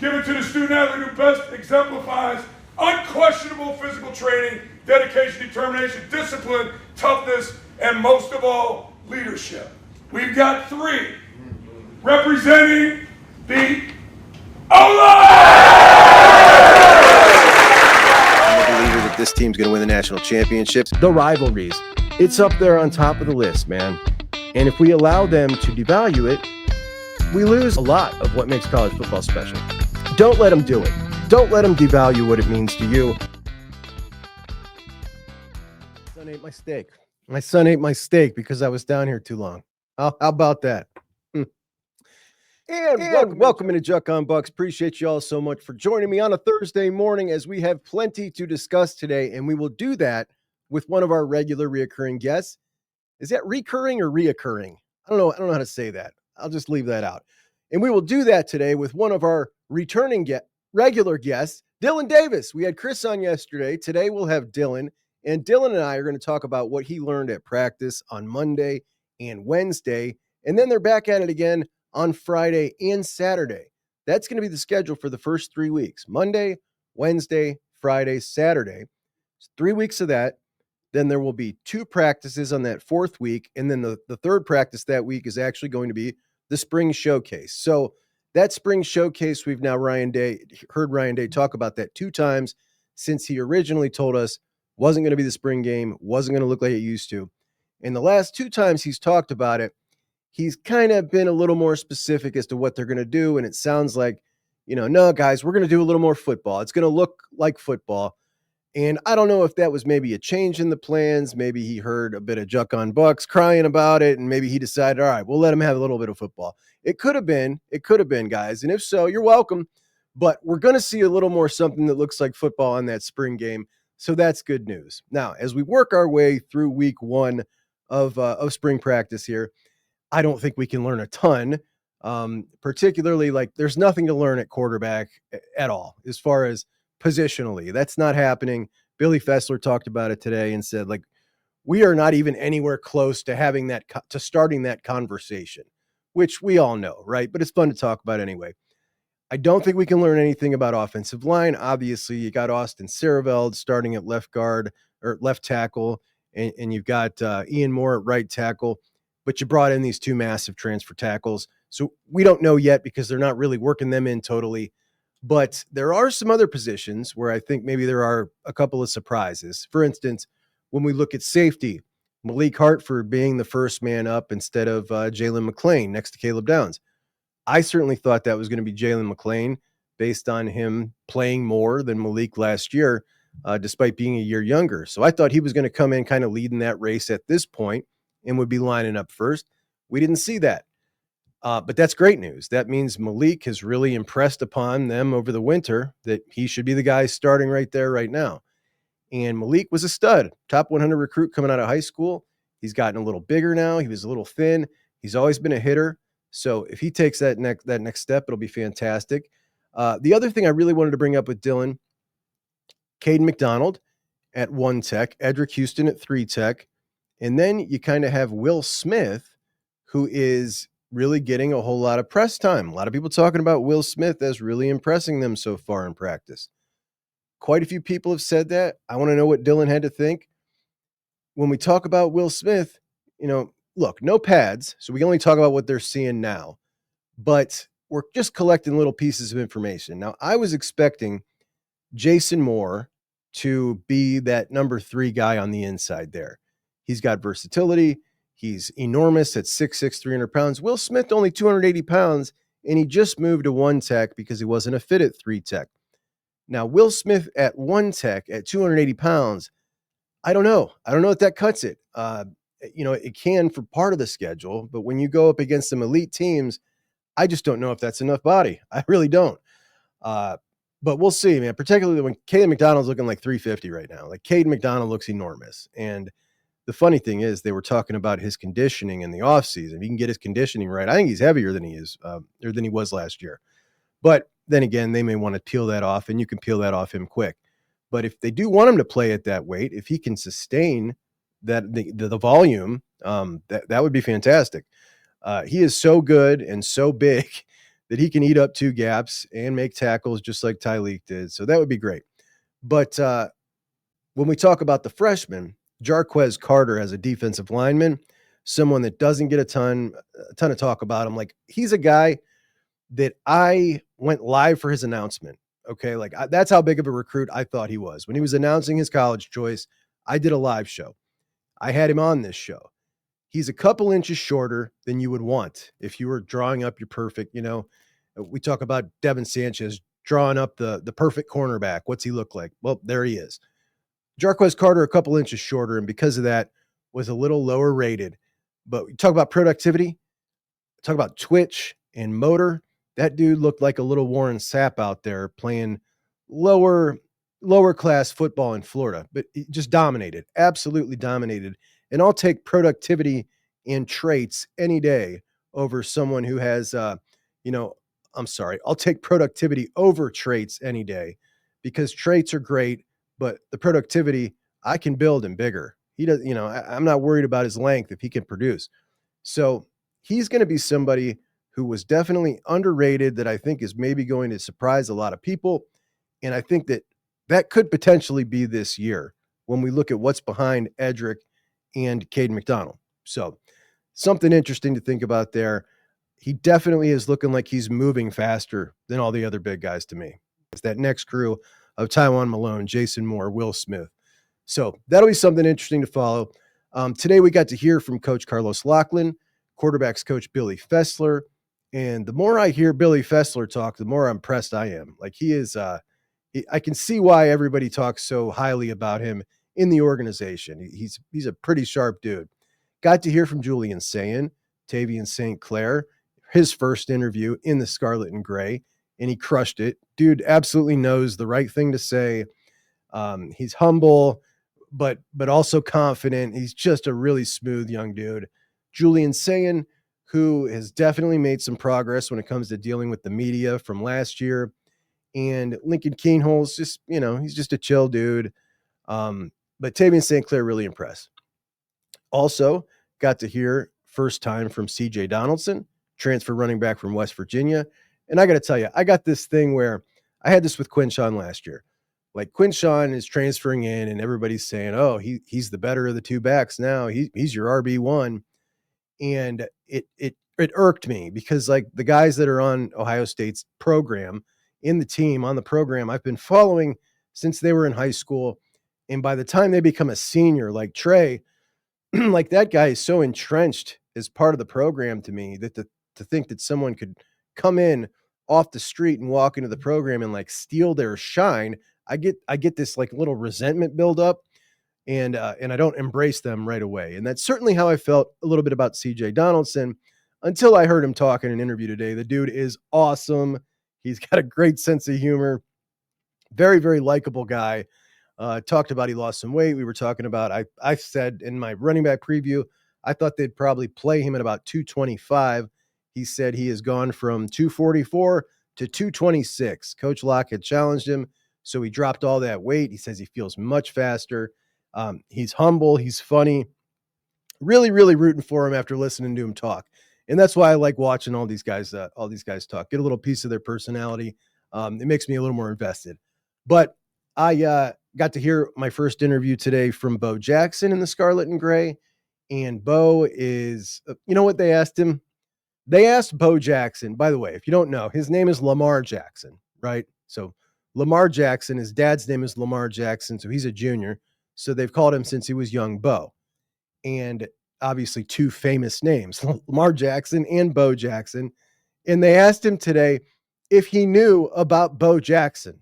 given to the student athlete who best exemplifies unquestionable physical training, dedication, determination, discipline, toughness, and most of all, leadership. We've got 3 representing the O-line! I'm a believer that this team's going to win the national championships. The rivalries, it's up there on top of the list, man. And if we allow them to devalue it, we lose a lot of what makes college football special. Don't let them do it. Don't let them devalue what it means to you. My son ate my steak. My son ate my steak because I was down here too long. How about that? And welcome into Juck on Bucks. Appreciate you all so much for joining me on a Thursday morning as we have plenty to discuss today, and we will do that with one of our regular reoccurring guests. Is that recurring or reoccurring? I don't know how to say that. I'll just leave that out. And we will do that today with one of our returning regular guests, Dillon Davis. We had Chris on yesterday. Today we'll have Dillon, and Dillon and I are going to talk about what he learned at practice on Monday and Wednesday, and then they're back at it again on Friday and Saturday. That's going to be the schedule for the first 3 weeks. Monday, Wednesday, Friday, Saturday. It's 3 weeks of that. Then there will be 2 practices on that 4th week. And then the 3rd practice that week is actually going to be the spring showcase. So that spring showcase, we've now heard Ryan Day talk about that 2 times since he originally told us wasn't going to be the spring game, wasn't going to look like it used to. And the last 2 times he's talked about it, he's kind of been a little more specific as to what they're going to do. And it sounds like, no, guys, we're going to do a little more football. It's going to look like football. And I don't know if that was maybe a change in the plans. Maybe he heard a bit of Juck on Bucks crying about it. And maybe he decided, all right, we'll let him have a little bit of football. It could have been, guys. And if so, you're welcome. But we're going to see a little more something that looks like football on that spring game. So that's good news. Now, as we work our way through week 1 of spring practice here, I don't think we can learn a ton, particularly there's nothing to learn at quarterback at all as far as positionally. That's not happening. Billy FESSLER talked about it today and said, we are not even anywhere close to having to starting that conversation, which we all know, right? But it's fun to talk about anyway. I don't think we can learn anything about offensive line. Obviously, you got Austin Siereveld starting at left guard or left tackle, and you've got Ian Moore at right tackle. But you brought in these 2 massive transfer tackles. So we don't know yet because they're not really working them in totally. But there are some other positions where I think maybe there are a couple of surprises. For instance, when we look at safety, Malik Hartford being the first man up instead of Jalen McClain next to Caleb Downs. I certainly thought that was going to be Jalen McClain based on him playing more than Malik last year, despite being a year younger. So I thought he was going to come in kind of leading that race at this point and would be lining up first. We didn't see that. But that's great news. That means Malik has really impressed upon them over the winter that he should be the guy starting right there right now. And Malik was a stud, top 100 recruit coming out of high school. He's gotten a little bigger now. He was a little thin. He's always been a hitter. So if he takes that next step, it'll be fantastic. The other thing I really wanted to bring up with Dillon, Caden McDonald at 1 tech, Edric Houston at 3 tech. And then you kind of have Will Smith, who is really getting a whole lot of press time. A lot of people talking about Will Smith as really impressing them so far in practice. Quite a few people have said that. I want to know what Dillon had to think. When we talk about Will Smith, look, no pads, so we can only talk about what they're seeing now. But we're just collecting little pieces of information. Now, I was expecting Jason Moore to be that number 3 guy on the inside there. He's got versatility. He's enormous at 6'6", 300 pounds. Will Smith only 280 pounds, and he just moved to 1 tech because he wasn't a fit at 3 tech. Now, Will Smith at 1 tech at 280 pounds, I don't know. I don't know if that cuts it. It can for part of the schedule, but when you go up against some elite teams, I just don't know if that's enough body. I really don't. But we'll see, man, particularly when Caden McDonald's looking like 350 right now. Caden McDonald looks enormous. And the funny thing is they were talking about his conditioning in the offseason. If he can get his conditioning right, I think he's heavier than he is, or than he was last year. But then again, they may want to peel that off, and you can peel that off him quick. But if they do want him to play at that weight, if he can sustain that the volume, that would be fantastic. He is so good and so big that he can eat up 2 gaps and make tackles just like Tyleek did. So that would be great. But when we talk about the freshman, Jarquez Carter as a defensive lineman, someone that doesn't get a ton of talk about him. Like, he's a guy that I went live for his announcement. Okay. Like, that's how big of a recruit I thought he was. When he was announcing his college choice, I did a live show. I had him on this show. He's a couple inches shorter than you would want if you were drawing up your perfect, we talk about Devin Sanchez drawing up the perfect cornerback. What's he look like? Well, there he is. Jarquez Carter, a couple inches shorter, and because of that, was a little lower rated. But we talk about productivity, talk about twitch and motor. That dude looked like a little Warren Sapp out there playing lower class football in Florida, but he just dominated, absolutely dominated. And I'll take productivity and traits any day over someone who has, I'll take productivity over traits any day, because traits are great, but the productivity, I can build him bigger. He does, I'm not worried about his length if he can produce. So he's going to be somebody who was definitely underrated that I think is maybe going to surprise a lot of people. And I think that could potentially be this year when we look at what's behind Edric and Caden McDonald. So something interesting to think about there. He definitely is looking like he's moving faster than all the other big guys to me. It's that next crew of Tywone Malone, Jason Moore, Will Smith. So that'll be something interesting to follow. Today we got to hear from Coach Carlos Loughlin, quarterbacks coach Billy FESSLER. And the more I hear Billy FESSLER talk, the more impressed I am. Like, he is, I can see why everybody talks so highly about him in the organization. He's a pretty sharp dude. Got to hear from Julian Sayin, Tavian St. Clair, his first interview in the Scarlet and Gray, and he crushed it. Dude absolutely knows the right thing to say. He's humble, but also confident. He's just a really smooth young dude. Julian Sayin, who has definitely made some progress when it comes to dealing with the media from last year. And Lincoln Keenhol's just, he's just a chill dude. But Tavian St. Clair really impressed. Also got to hear first time from CJ Donaldson, transfer running back from West Virginia. And I got to tell you, I got this thing where I had this with Quinshawn last year. Like, Quinshawn is transferring in and everybody's saying, oh, he's the better of the two backs now. He's your RB1. And it irked me because, like, the guys that are on Ohio State's program, in the team, on the program, I've been following since they were in high school. And by the time they become a senior, like Trey, like, that guy is so entrenched as part of the program to me that to think that someone could come in off the street and walk into the program and, like, steal their shine, I get this, like, little resentment build up, and I don't embrace them right away. And that's certainly how I felt a little bit about CJ Donaldson until I heard him talk in an interview today. The dude is awesome. He's got a great sense of humor. Very, very likable guy. Talked about he lost some weight. We were talking about, I said in my running back preview, I thought they'd probably play him at about 225. He said he has gone from 244 to 226. Coach Locke had challenged him, so he dropped all that weight. He says he feels much faster. He's humble. He's funny. Really, really rooting for him after listening to him talk. And that's why I like watching all these guys talk. Get a little piece of their personality. It makes me a little more invested. But I got to hear my first interview today from Bo Jackson in the Scarlet and Gray. And Bo is, you know what they asked him? They asked Bo Jackson, by the way, if you don't know, his name is Lamar Jackson, right? So Lamar Jackson, his dad's name is Lamar Jackson, so he's a junior. So they've called him since he was young Bo. And obviously two famous names, Lamar Jackson and Bo Jackson. And they asked him today if he knew about Bo Jackson.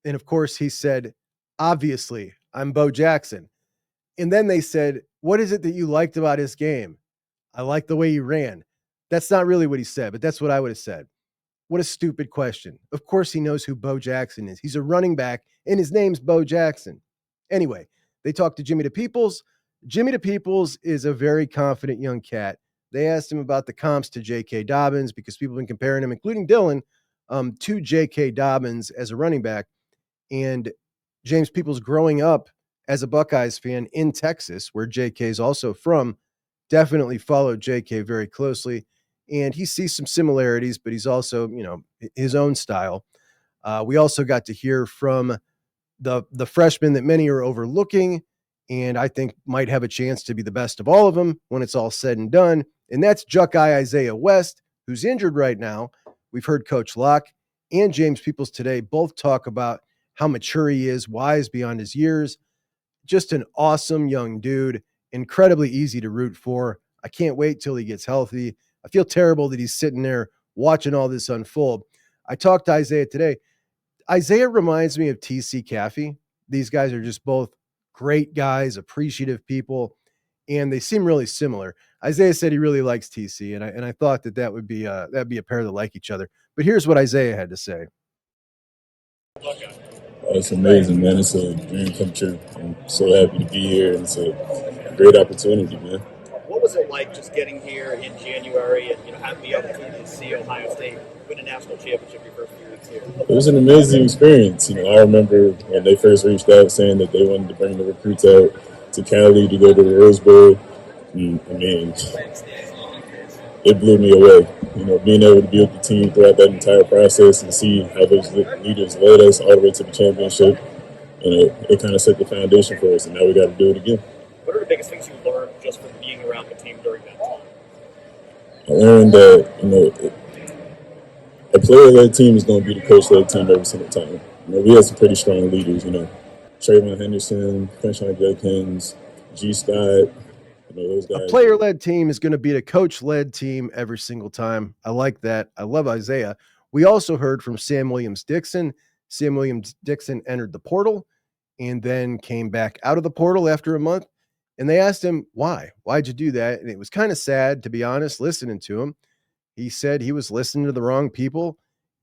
And of course he said, obviously, I'm Bo Jackson. And then they said, what is it that you liked about his game? I like the way he ran. That's not really what he said, but that's what I would have said. What a stupid question. Of course he knows who Bo Jackson is. He's a running back, and his name's Bo Jackson. Anyway, they talked to Jimmy DePeoples. Jimmy DePeoples is a very confident young cat. They asked him about the comps to J.K. Dobbins because people have been comparing him, including Dillon, to J.K. Dobbins as a running back. And James Peoples, growing up as a Buckeyes fan in Texas, where J.K. is also from, definitely followed J.K. very closely. and he sees some similarities, but he's also, his own style. We also got to hear from the freshman that many are overlooking, and I think might have a chance to be the best of all of them when it's all said and done. And that's Juck-Eye Isaiah West, who's injured right now. We've heard Coach Locke and James Peoples today both talk about how mature he is, wise beyond his years. Just an awesome young dude, incredibly easy to root for. I can't wait till he gets healthy. I feel terrible that he's sitting there watching all this unfold. I talked to Isaiah today. Isaiah reminds me of TC Caffey. These guys are just both great guys, appreciative people, and they seem really similar. Isaiah said he really likes TC, and I thought that'd be a pair that like each other. But here's what Isaiah had to say. It's amazing, man. It's a dream come true. I'm so happy to be here, and it's a great opportunity, man. What was it like just getting here in January and having the opportunity to see Ohio State win a national championship your first few weeks here? It was an amazing experience. I remember when they first reached out saying that they wanted to bring the recruits out to Cali to go to the Rose Bowl. It blew me away. Being able to be with the team throughout that entire process and see how those leaders led us all the way to the championship, it kind of set the foundation for us, and now we got to do it again. What are the biggest things you learned just from being around the team during that time? I learned that a player-led team is going to be the coach-led team every single time. We have some pretty strong leaders. Trayvon Henderson, Crenshaw Judkins, G. Scott. Those guys. A player-led team is going to beat a coach-led team every single time. I like that. I love Isaiah. We also heard from Sam Williams-Dixon. Sam Williams-Dixon entered the portal and then came back out of the portal after a month. And they asked him, why? Why'd you do that? And it was kind of sad, to be honest, listening to him. He said he was listening to the wrong people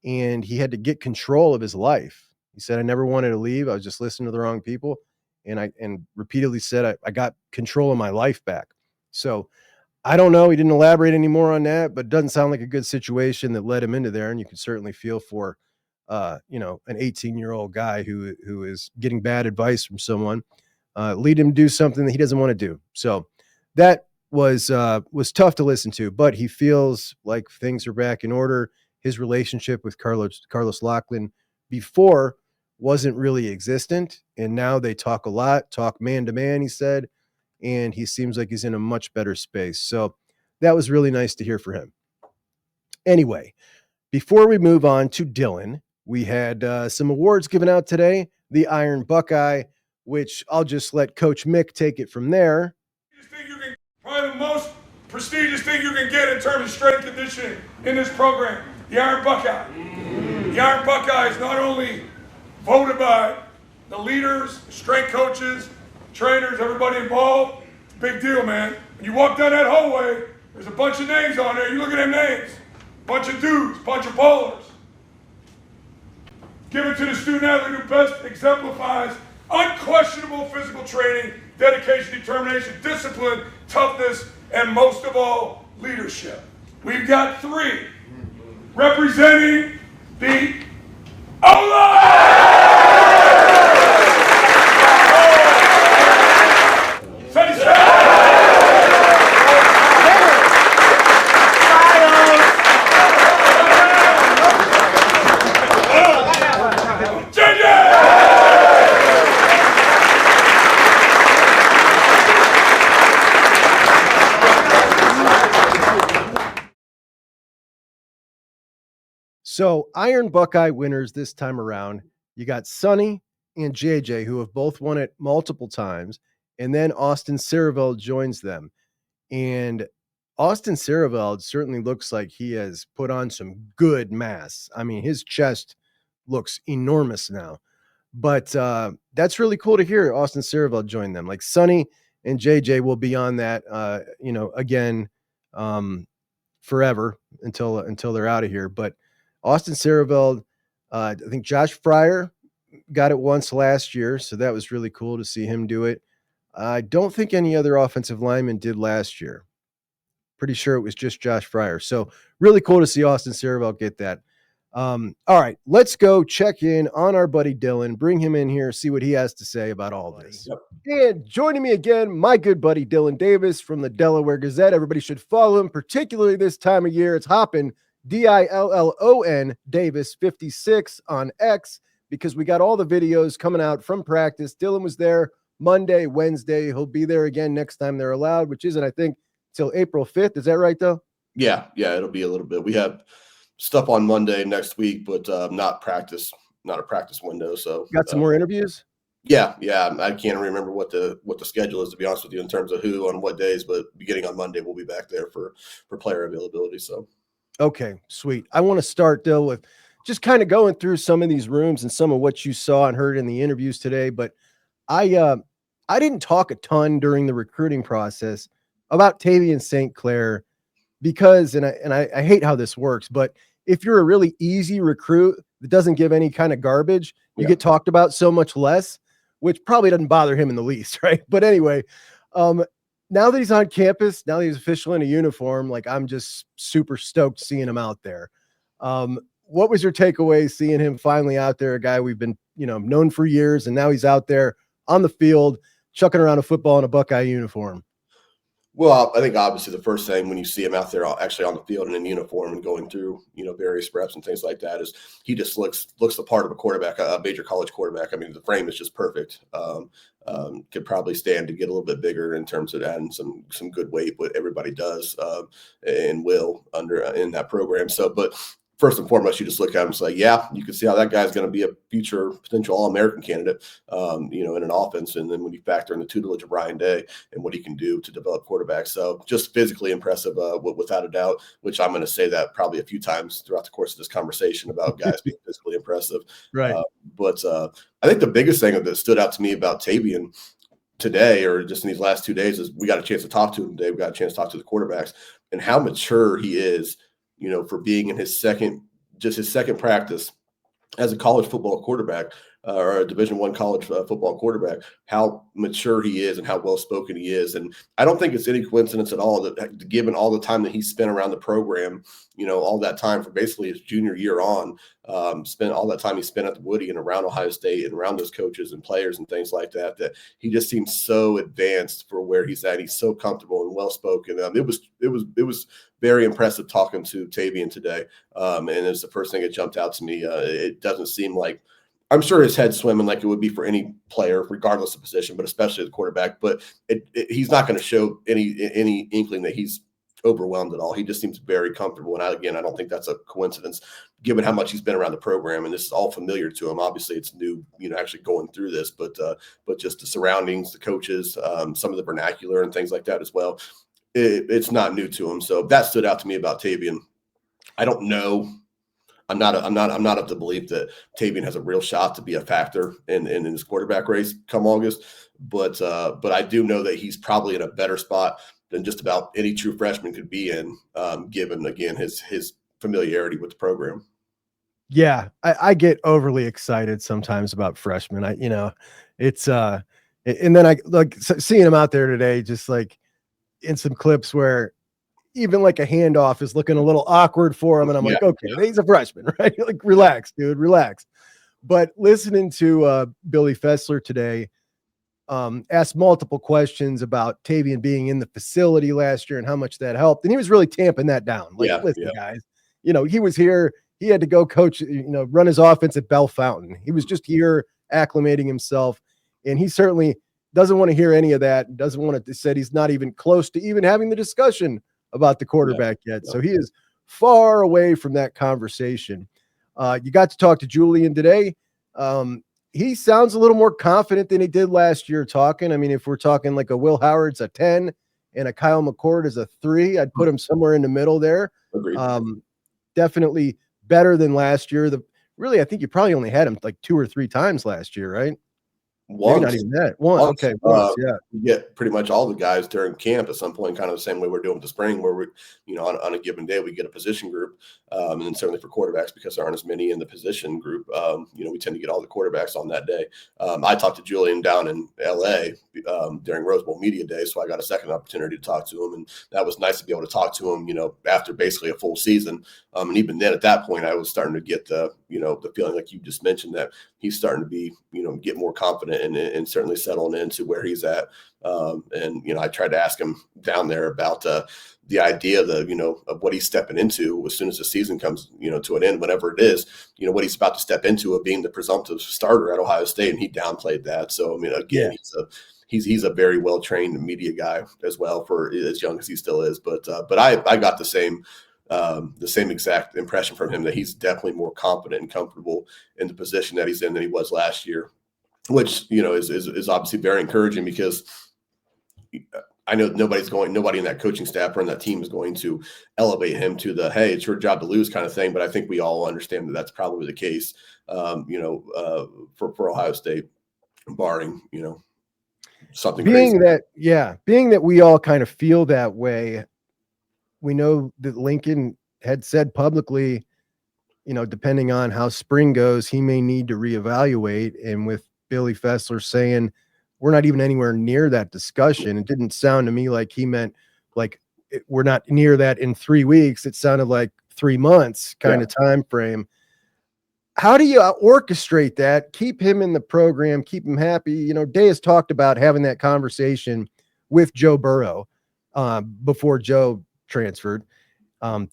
and he had to get control of his life. He said, I never wanted to leave. I was just listening to the wrong people. And repeatedly said, I got control of my life back. So I don't know. He didn't elaborate any more on that, but it doesn't sound like a good situation that led him into there. And you can certainly feel for, an 18-year-old guy who is getting bad advice from someone, lead him to do something that he doesn't want to do. So that was tough to listen to, but he feels like things are back in order. His relationship with Carlos Loughlin before wasn't really existent, and now they talk a lot, talk man to man, he said, and he seems like he's in a much better space. So that was really nice to hear for him. Anyway, before we move on to Dillon, we had some awards given out today. The Iron Buckeye, which I'll just let Coach Mick take it from there. Probably the most prestigious thing you can get in terms of strength conditioning in this program, the Iron Buckeye. The Iron Buckeye is not only voted by the leaders, strength coaches, trainers, everybody involved. It's a big deal, man. When you walk down that hallway, there's a bunch of names on there. You look at them names. Bunch of dudes, bunch of ballers. Give it to the student athlete who best exemplifies unquestionable physical training, dedication, determination, discipline, toughness, and most of all, leadership. We've got three representing the O-line! So Iron Buckeye winners this time around. You got Sonny and JJ, who have both won it multiple times. And then Austin Siereveld joins them. And Austin Siereveld certainly looks like he has put on some good mass. I mean, his chest looks enormous now. But that's really cool to hear Austin Siereveld join them. Like Sonny and JJ will be on that, again, forever until they're out of here. But Austin Siereveld, I think Josh Fryer got it once last year, so that was really cool to see him do it. I don't think any other offensive lineman did last year. Pretty sure it was just Josh Fryer. So really cool to see Austin Siereveld get that. All right, let's go check in on our buddy Dillon, bring him in here, see what he has to say about all this. Yep. And joining me again, my good buddy Dillon Davis from the Delaware Gazette. Everybody should follow him, particularly this time of year. It's hopping Dillon Davis 56 on X, because we got all the videos coming out from practice. Dillon was there Monday, Wednesday. He'll be there again next time they're allowed, which isn't, I think, till April 5th. Is that right, though? Yeah, it'll be a little bit. We have stuff on Monday next week, but not a practice window. So Got some more interviews? Yeah. I can't remember what the schedule is, to be honest with you, in terms of who on what days, but beginning on Monday, we'll be back there for player availability. So okay, sweet. I want to start, Dill, with just kind of going through some of these rooms and some of what you saw and heard in the interviews today. But I didn't talk a ton during the recruiting process about Tavian St. Clair because, and I hate how this works, but if you're a really easy recruit that doesn't give any kind of garbage, you get talked about so much less, which probably doesn't bother him in the least, right? But anyway, now that he's on campus, now that he's officially in a uniform, like, I'm just super stoked seeing him out there. What was your takeaway seeing him finally out there, a guy we've been, known for years, and now he's out there on the field, chucking around a football in a Buckeye uniform? Well, I think obviously the first thing when you see him out there actually on the field in uniform and going through, various reps and things like that, is he just looks the part of a quarterback, a major college quarterback. I mean, the frame is just perfect. Could probably stand to get a little bit bigger in terms of adding some good weight, but everybody does and will in that program. So, but first and foremost, you just look at him and say, yeah, you can see how that guy's going to be a future potential All-American candidate, in an offense. And then when you factor in the tutelage of Ryan Day and what he can do to develop quarterbacks. So just physically impressive, without a doubt, which I'm going to say that probably a few times throughout the course of this conversation about guys being physically impressive. Right. But I think the biggest thing that stood out to me about Tavian today, or just in these last 2 days, is we got a chance to talk to him today. We got a chance to talk to the quarterbacks and how mature he is, for being in his second practice as a college football quarterback, or a Division I college football quarterback, how mature he is and how well-spoken he is. And I don't think it's any coincidence at all that, given all the time that he spent around the program, all that time for basically his junior year on, spent all that time he spent at the Woody and around Ohio State and around those coaches and players and things like that, that he just seems so advanced for where he's at. He's so comfortable and well-spoken. It was very impressive talking to Tavian today. And it's the first thing that jumped out to me. It doesn't seem like, I'm sure his head's swimming like it would be for any player, regardless of position, but especially the quarterback. But he's not going to show any inkling that he's overwhelmed at all. He just seems very comfortable. And I don't think that's a coincidence, given how much he's been around the program. And this is all familiar to him. Obviously, it's new, actually going through this, but just the surroundings, the coaches, some of the vernacular and things like that as well. It's not new to him. So that stood out to me about Tavian. I don't know. I'm not of the belief that Tavian has a real shot to be a factor in his quarterback race come August, but I do know that he's probably in a better spot than just about any true freshman could be in, given again his familiarity with the program. Yeah, I get overly excited sometimes about freshmen. It's and then I like seeing him out there today, just like in some clips where even like a handoff is looking a little awkward for him. And I'm like, okay, he's a freshman, right? Like, relax, dude, relax. But listening to Billy FESSLER today, asked multiple questions about Tavian being in the facility last year and how much that helped. And he was really tamping that down. Like, listen, guys, he was here. He had to go coach, run his offense at Bell Fountain. He was just here acclimating himself. And he certainly doesn't want to hear any of that. Doesn't want to say he's not even close to even having the discussion about the quarterback yet. So he is far away from that conversation. You got to talk to Julian today. He sounds a little more confident than he did last year talking. I mean, if we're talking like a Will Howard's a 10 and a Kyle McCord is a 3, I'd put him somewhere in the middle there. Agreed. Definitely better than last year. I think you probably only had him like 2 or 3 times last year, right? Maybe not even that. Once. Okay. Once. Yeah. We get pretty much all the guys during camp at some point, kind of the same way we're doing with the spring, where we, on a given day, we get a position group. And then certainly for quarterbacks, because there aren't as many in the position group, we tend to get all the quarterbacks on that day. I talked to Julian down in LA during Rose Bowl Media Day, so I got a second opportunity to talk to him. And that was nice to be able to talk to him, after basically a full season. And even then at that point, I was starting to get the feeling like you just mentioned, that he's starting to be, get more confident and certainly settling into where he's at. And I tried to ask him down there about the idea of what he's stepping into as soon as the season comes, to an end, whenever it is, what he's about to step into of being the presumptive starter at Ohio State. And he downplayed that. So, again, he's a very well-trained media guy as well, for as young as he still is. But I got the same exact impression from him, that he's definitely more confident and comfortable in the position that he's in than he was last year, which, is obviously very encouraging, because I know nobody in that coaching staff or in that team is going to elevate him to the, hey, it's your job to lose kind of thing. But I think we all understand that that's probably the case, for Ohio State, barring, something being crazy. Being that we all kind of feel that way. We know that Lincoln had said publicly, depending on how spring goes, he may need to reevaluate. And with Billy Fessler saying we're not even anywhere near that discussion, it didn't sound to me like he meant like we're not near that in 3 weeks. It sounded like 3 months kind of time frame. How do you orchestrate that? Keep him in the program, keep him happy. Day has talked about having that conversation with Joe Burrow before Joe transferred,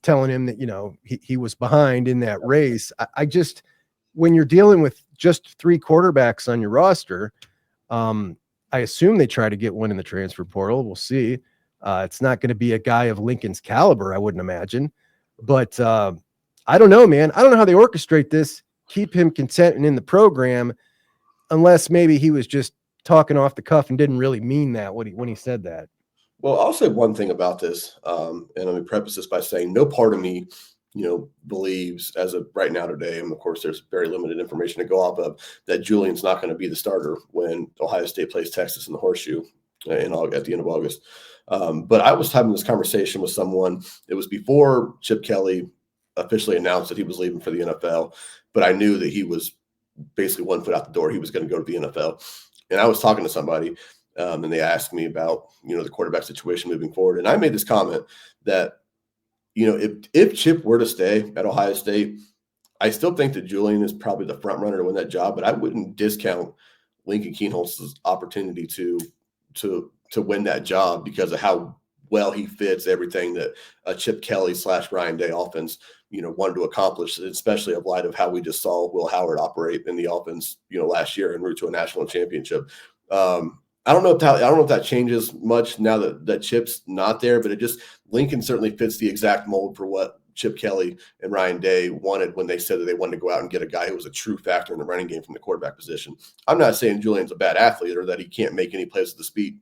telling him that, he was behind in that race. I just, when you're dealing with just 3 quarterbacks on your roster, I assume they try to get one in the transfer portal. We'll see. It's not going to be a guy of Lincoln's caliber, I wouldn't imagine. But I don't know, man. I don't know how they orchestrate this, keep him content and in the program, unless maybe he was just talking off the cuff and didn't really mean that when he said that. Well, I'll say one thing about this, and let me preface this by saying no part of me, believes as of right now today, and of course there's very limited information to go off of, that Julian's not going to be the starter when Ohio State plays Texas in the Horseshoe at the end of August. But I was having this conversation with someone. It was before Chip Kelly officially announced that he was leaving for the NFL, but I knew that he was basically 1 foot out the door. He was going to go to the NFL. And I was talking to somebody, and they asked me about, the quarterback situation moving forward. And I made this comment that, if Chip were to stay at Ohio State, I still think that Julian is probably the front runner to win that job, but I wouldn't discount Lincoln Kienholz's opportunity to win that job because of how well he fits everything that a Chip Kelly / Ryan Day offense, wanted to accomplish, especially in light of how we just saw Will Howard operate in the offense, last year en route to a national championship. I don't know if that changes much now that Chip's not there, but Lincoln certainly fits the exact mold for what Chip Kelly and Ryan Day wanted when they said that they wanted to go out and get a guy who was a true factor in the running game from the quarterback position. I'm not saying Julian's a bad athlete or that he can't make any plays with the speed,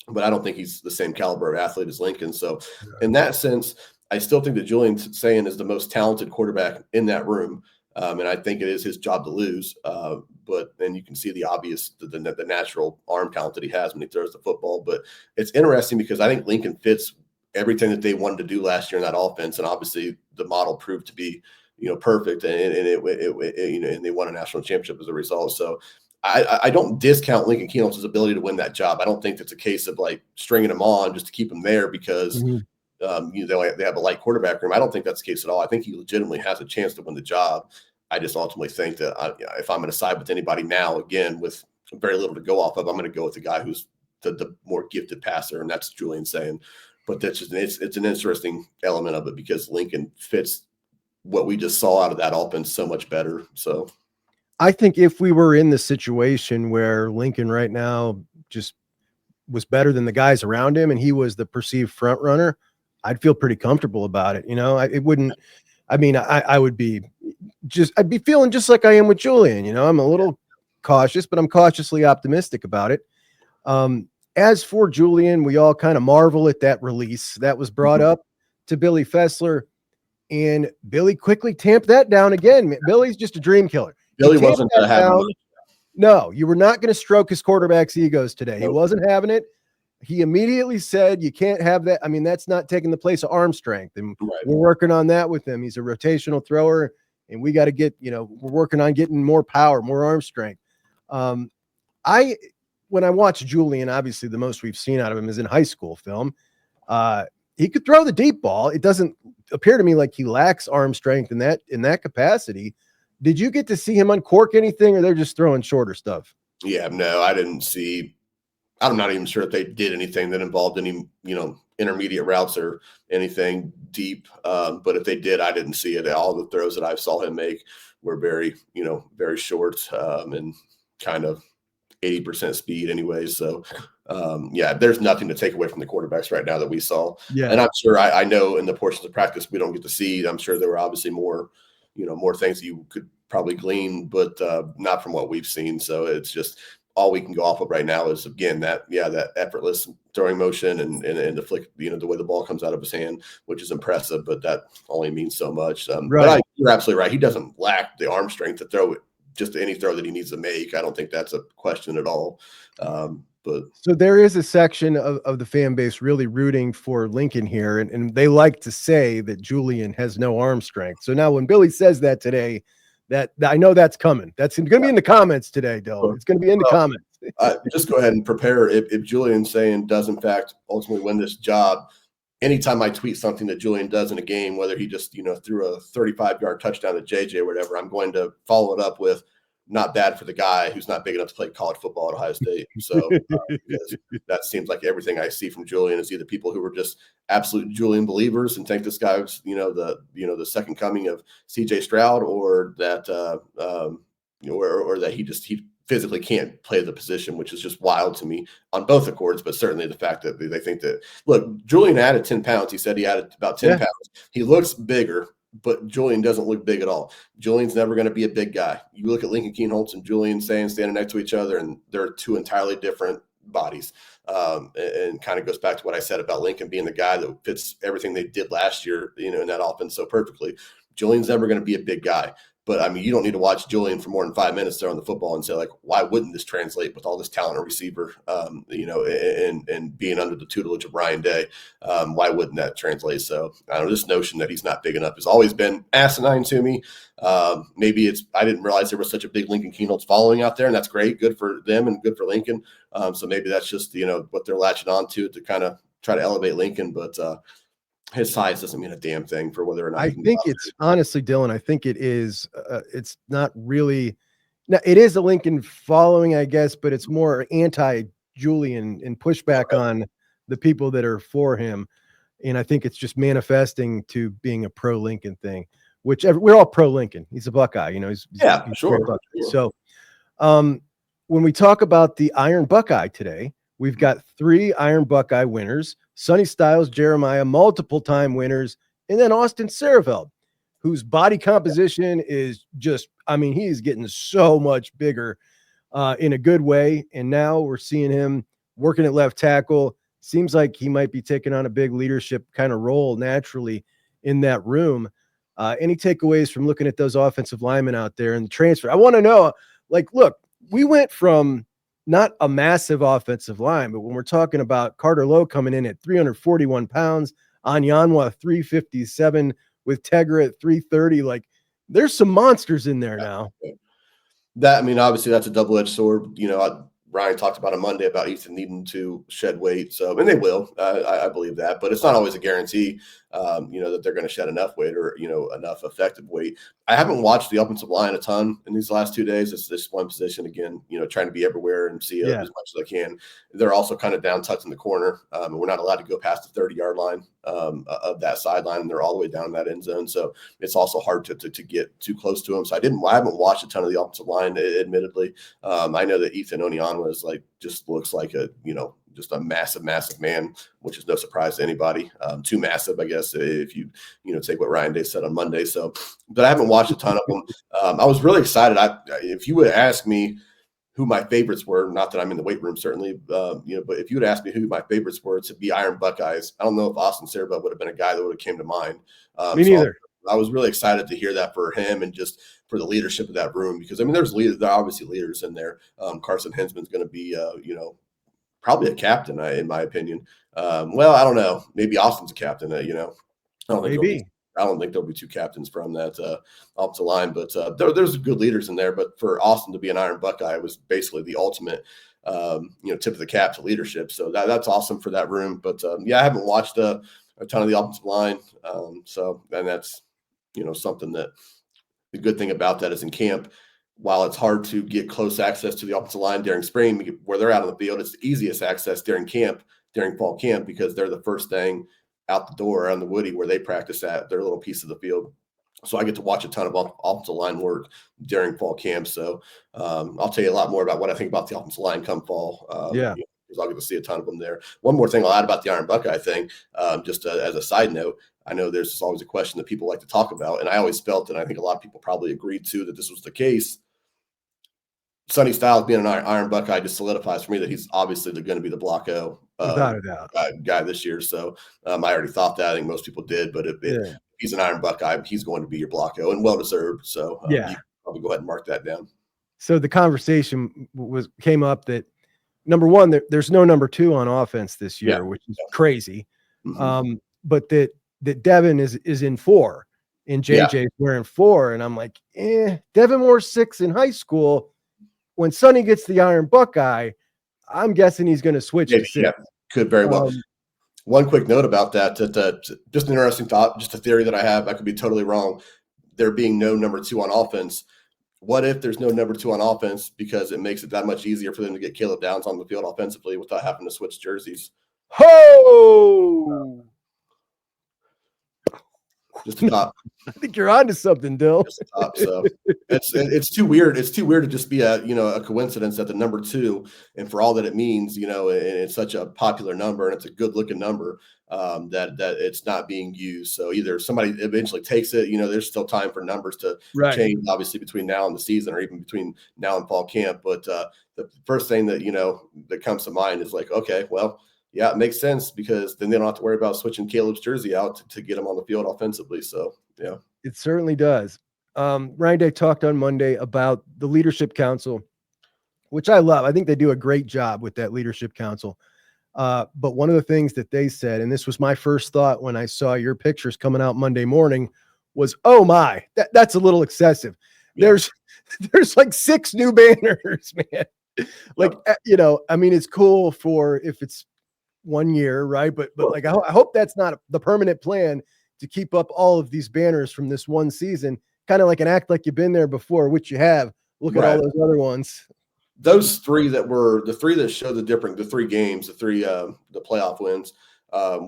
but I don't think he's the same caliber of athlete as Lincoln. So in that sense, I still think that Julian Sayin is the most talented quarterback in that room. And I think it is his job to lose. But then you can see the obvious, the natural arm talent that he has when he throws the football. But it's interesting because I think Lincoln fits everything that they wanted to do last year in that offense. And obviously the model proved to be, perfect. And they won a national championship as a result. So I don't discount Lincoln Kienholz's ability to win that job. I don't think it's a case of like stringing him on just to keep him there because they have a light quarterback room. I don't think that's the case at all. I think he legitimately has a chance to win the job. I just ultimately think that if I'm going to side with anybody now, again, with very little to go off of, I'm going to go with the guy who's the more gifted passer, and that's Julian Sayin. But that's just it's an interesting element of it because Lincoln fits what we just saw out of that offense so much better. So I think if we were in the situation where Lincoln right now just was better than the guys around him and he was the perceived front runner, I'd feel pretty comfortable about it. I'd be feeling just like I am with Julian. I'm a little cautious, but I'm cautiously optimistic about it. As for Julian, we all kind of marvel at that release that was brought up to Billy Fessler, and Billy quickly tamped that down again. Billy's just a dream killer. Billy wasn't going to have much. No, you were not going to stroke his quarterback's egos today. He Nope. wasn't having it. He immediately said, you can't have that. I mean, that's not taking the place of arm strength. And Right. we're working on that with him. He's a rotational thrower, and we got to get, we're working on getting more power, more arm strength. When I watch Julian, obviously the most we've seen out of him is in high school film. He could throw the deep ball. It doesn't appear to me like he lacks arm strength in that capacity. Did you get to see him uncork anything, or they're just throwing shorter stuff? Yeah, no, I didn't see. I'm not even sure if they did anything that involved any, intermediate routes or anything deep. But if they did, I didn't see it. All the throws that I saw him make were very, very short and kind of 80% speed anyways. So, there's nothing to take away from the quarterbacks right now that we saw. Yeah. And I'm sure I know in the portions of practice we don't get to see. I'm sure there were obviously more things that you could probably glean, but not from what we've seen. So it's just all we can go off of right now is, again, that effortless throwing motion and the flick, the way the ball comes out of his hand, which is impressive, but that only means so much. Right. But you're absolutely right. He doesn't lack the arm strength to throw it, just any throw that he needs to make. I don't think that's a question at all. But so there is a section of the fan base really rooting for Lincoln here, and they like to say that Julian has no arm strength. So now when Billy says that today, that I know that's coming. That's going to be in the comments today, Dylan. It's going to be in the comments. Just go ahead and prepare. If Julian's saying does in fact ultimately win this job, anytime I tweet something that Julian does in a game, whether he just threw a 35-yard touchdown to JJ or whatever, I'm going to follow it up with not bad for the guy who's not big enough to play college football at Ohio State. So because that seems like everything I see from Julian is either people who are just absolute Julian believers and think this guy's the second coming of CJ Stroud, or that or that he physically can't play the position, which is just wild to me on both accords. But certainly the fact that they think that, look, Julian added 10 pounds. He said he added about 10 pounds. He looks bigger, but Julian doesn't look big at all. Julian's never going to be a big guy. You look at Lincoln Kienholz and Julian standing next to each other, and they're two entirely different bodies. And kind of goes back to what I said about Lincoln being the guy that fits everything they did last year, in that offense so perfectly. Julian's never going to be a big guy. But, I mean, you don't need to watch Julian for more than 5 minutes throwing the football and say, like, why wouldn't this translate with all this talent at receiver, and being under the tutelage of Ryan Day? Why wouldn't that translate? So, I don't know, this notion that he's not big enough has always been asinine to me. Maybe I didn't realize there was such a big Lincoln Kienholz following out there, and that's great. Good for them and good for Lincoln. So maybe that's just, what they're latching on to kind of try to elevate Lincoln. But his size doesn't mean a damn thing for whether or not. I think it's honestly, Dylan, I think it is. It's not really. Now, it is a Lincoln following, I guess, but it's more anti-Julian and pushback on the people that are for him. And I think it's just manifesting to being a pro-Lincoln thing, which we're all pro-Lincoln. He's a Buckeye, he's sure. So when we talk about the Iron Buckeye today, we've got 3 Iron Buckeye winners: Sonny Styles, Jeremiah, multiple-time winners, and then Austin Siereveld, whose body composition is just, he is getting so much bigger in a good way. And now we're seeing him working at left tackle. Seems like he might be taking on a big leadership kind of role naturally in that room. Any takeaways from looking at those offensive linemen out there and the transfer? I want to know, look, we went from not a massive offensive line, but when we're talking about Carter Lowe coming in at 341 pounds, Anyanwa 357, with Tegra at 330, there's some monsters in there now. Obviously that's a double-edged sword. Ryan talked about on Monday about Ethan needing to shed weight. So, and they will, I believe that, but it's not always a guarantee, that they're going to shed enough weight or, enough effective weight. I haven't watched the offensive line a ton in these last 2 days. It's this one position again, trying to be everywhere and see it as much as I can. They're also kind of down tucked in the corner. And we're not allowed to go past the 30-yard line of that sideline. And they're all the way down in that end zone. So it's also hard to get too close to them. So I haven't watched a ton of the offensive line, admittedly. I know that Ethan Onyanwa is just looks like just a massive, massive man, which is no surprise to anybody. Too massive, I guess, if you take what Ryan Day said on Monday. So, but I haven't watched a ton of them. I was really excited. If you would ask me who my favorites were, not that I'm in the weight room, certainly, but if you would ask me who my favorites were to be Iron Buckeyes, I don't know if Austin Siereveld would have been a guy that would have came to mind. Me neither. I was really excited to hear that for him, and just for the leadership of that room, because I mean, there are obviously leaders in there. Carson Hinsman's going to be, probably a captain, in my opinion. Well, I don't know. Maybe Austin's a captain. I don't think Maybe. I don't think there'll be two captains from that offensive line, but there's good leaders in there. But for Austin to be an Iron Buckeye was basically the ultimate, tip of the cap to leadership. So that's awesome for that room. But I haven't watched a ton of the offensive line. And that's, something that the good thing about that is in camp, while it's hard to get close access to the offensive line during spring, where they're out on the field, it's the easiest access during fall camp, because they're the first thing out the door on the Woody where they practice at their little piece of the field. So I get to watch a ton of offensive line work during fall camp. So I'll tell you a lot more about what I think about the offensive line come fall. Because I'll get to see a ton of them there. One more thing I'll add about the Iron Buckeye thing, just as a side note, I know there's always a question that people like to talk about, and I always felt, and I think a lot of people probably agreed to, that this was the case. Sonny Styles being an Iron Buckeye just solidifies for me that he's obviously going to be the Block O Without a doubt. Guy this year. So I already thought that. I think most people did. But if he's an Iron Buckeye, he's going to be your Block O, and well-deserved. So you can probably go ahead and mark that down. So the conversation came up that, number one, there's no number 2 on offense this year, which is crazy. Mm-hmm. But that Devin is in 4 and JJ's wearing 4. And I'm like, Devin wore 6 in high school. When Sonny gets the Iron Buckeye, I'm guessing he's going to switch to 6. Yeah, could very well. One quick note about that, just an interesting thought, just a theory that I have. I could be totally wrong. There being no number 2 on offense. What if there's no number 2 on offense, because it makes it that much easier for them to get Caleb Downs on the field offensively without having to switch jerseys? Ho! Just a thought. I think you're onto something, Dill. Just a thought. So it's too weird. It's too weird to just be a coincidence that the number 2, and for all that it means, and it's such a popular number and it's a good looking number, that it's not being used. So either somebody eventually takes it, there's still time for numbers to change, obviously, between now and the season, or even between now and fall camp. But the first thing that, that comes to mind is like, okay, well, yeah, it makes sense, because then they don't have to worry about switching Caleb's jersey out to get him on the field offensively. So, yeah. It certainly does. Ryan Day talked on Monday about the Leadership Council, which I love. I think they do a great job with that Leadership Council. But one of the things that they said, and this was my first thought when I saw your pictures coming out Monday morning, was, oh my, that's a little excessive. Yeah. There's like 6 new banners, man. Like, I mean, it's cool for if it's 1 year, right? But like, I hope that's not the permanent plan, to keep up all of these banners from this one season, kind of like an act like you've been there before, which you have. Look at all those other ones. Those 3 that were the 3 that show the 3 games, the playoff wins,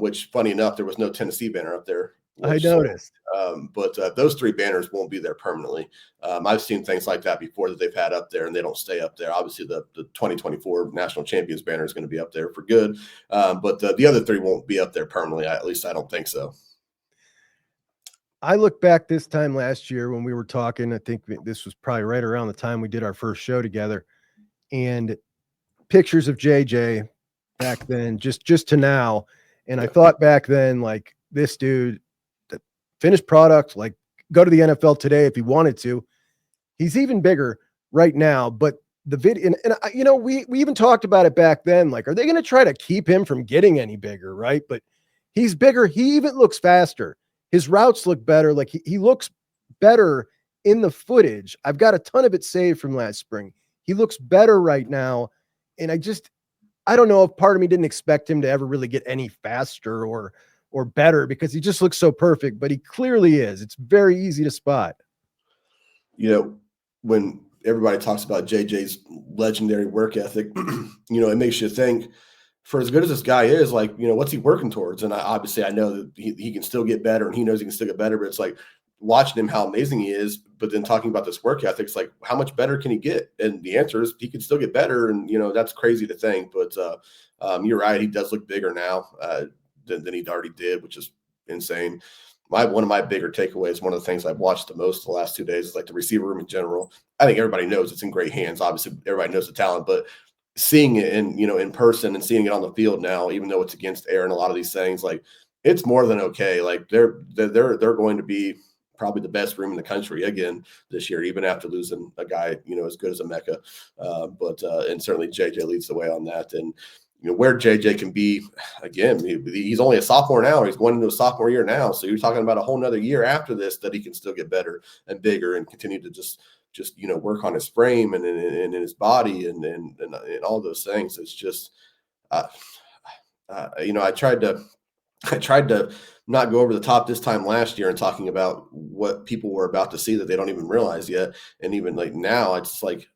which, funny enough, there was no Tennessee banner up there. I noticed. But those 3 banners won't be there permanently. I've seen things like that before that they've had up there, and they don't stay up there. Obviously, the 2024 National Champions banner is going to be up there for good. But the other 3 won't be up there permanently. At least I don't think so. I look back this time last year when we were talking, I think this was probably right around the time we did our first show together, and pictures of JJ back then, just to now. And I thought back then, like, this dude, the finished product, like, go to the NFL today if he wanted to. He's even bigger right now, but the video, and we even talked about it back then. Like, are they going to try to keep him from getting any bigger? Right. But he's bigger. He even looks faster. His routes look better. Like, he looks better in the footage. I've got a ton of it saved from last spring. He looks better right now. And I don't know if part of me didn't expect him to ever really get any faster or better, because he just looks so perfect, but he clearly is. It's very easy to spot. When everybody talks about JJ's legendary work ethic, it makes you think, for as good as this guy is, like, what's he working towards? And obviously I know that he can still get better, and he knows he can still get better, but it's like watching him, how amazing he is. But then talking about this work ethic, it's like, how much better can he get? And the answer is he can still get better. And, that's crazy to think, but you're right. He does look bigger now than he already did, which is insane. One of my bigger takeaways, one of the things I've watched the most the last 2 days, is like the receiver room in general. I think everybody knows it's in great hands. Obviously everybody knows the talent, but seeing it in person and seeing it on the field now, even though it's against air and a lot of these things, like, it's more than okay. Like, they're going to be probably the best room in the country again this year, even after losing a guy, as good as Emeka. And certainly JJ leads the way on that. And, where JJ can be, again, he's only a sophomore now. He's going into a sophomore year now. So you're talking about a whole nother year after this that he can still get better and bigger and continue to just work on his frame and in his body and all those things. It's just, I tried to not go over the top this time last year and talking about what people were about to see that they don't even realize yet. And even like now, it's like,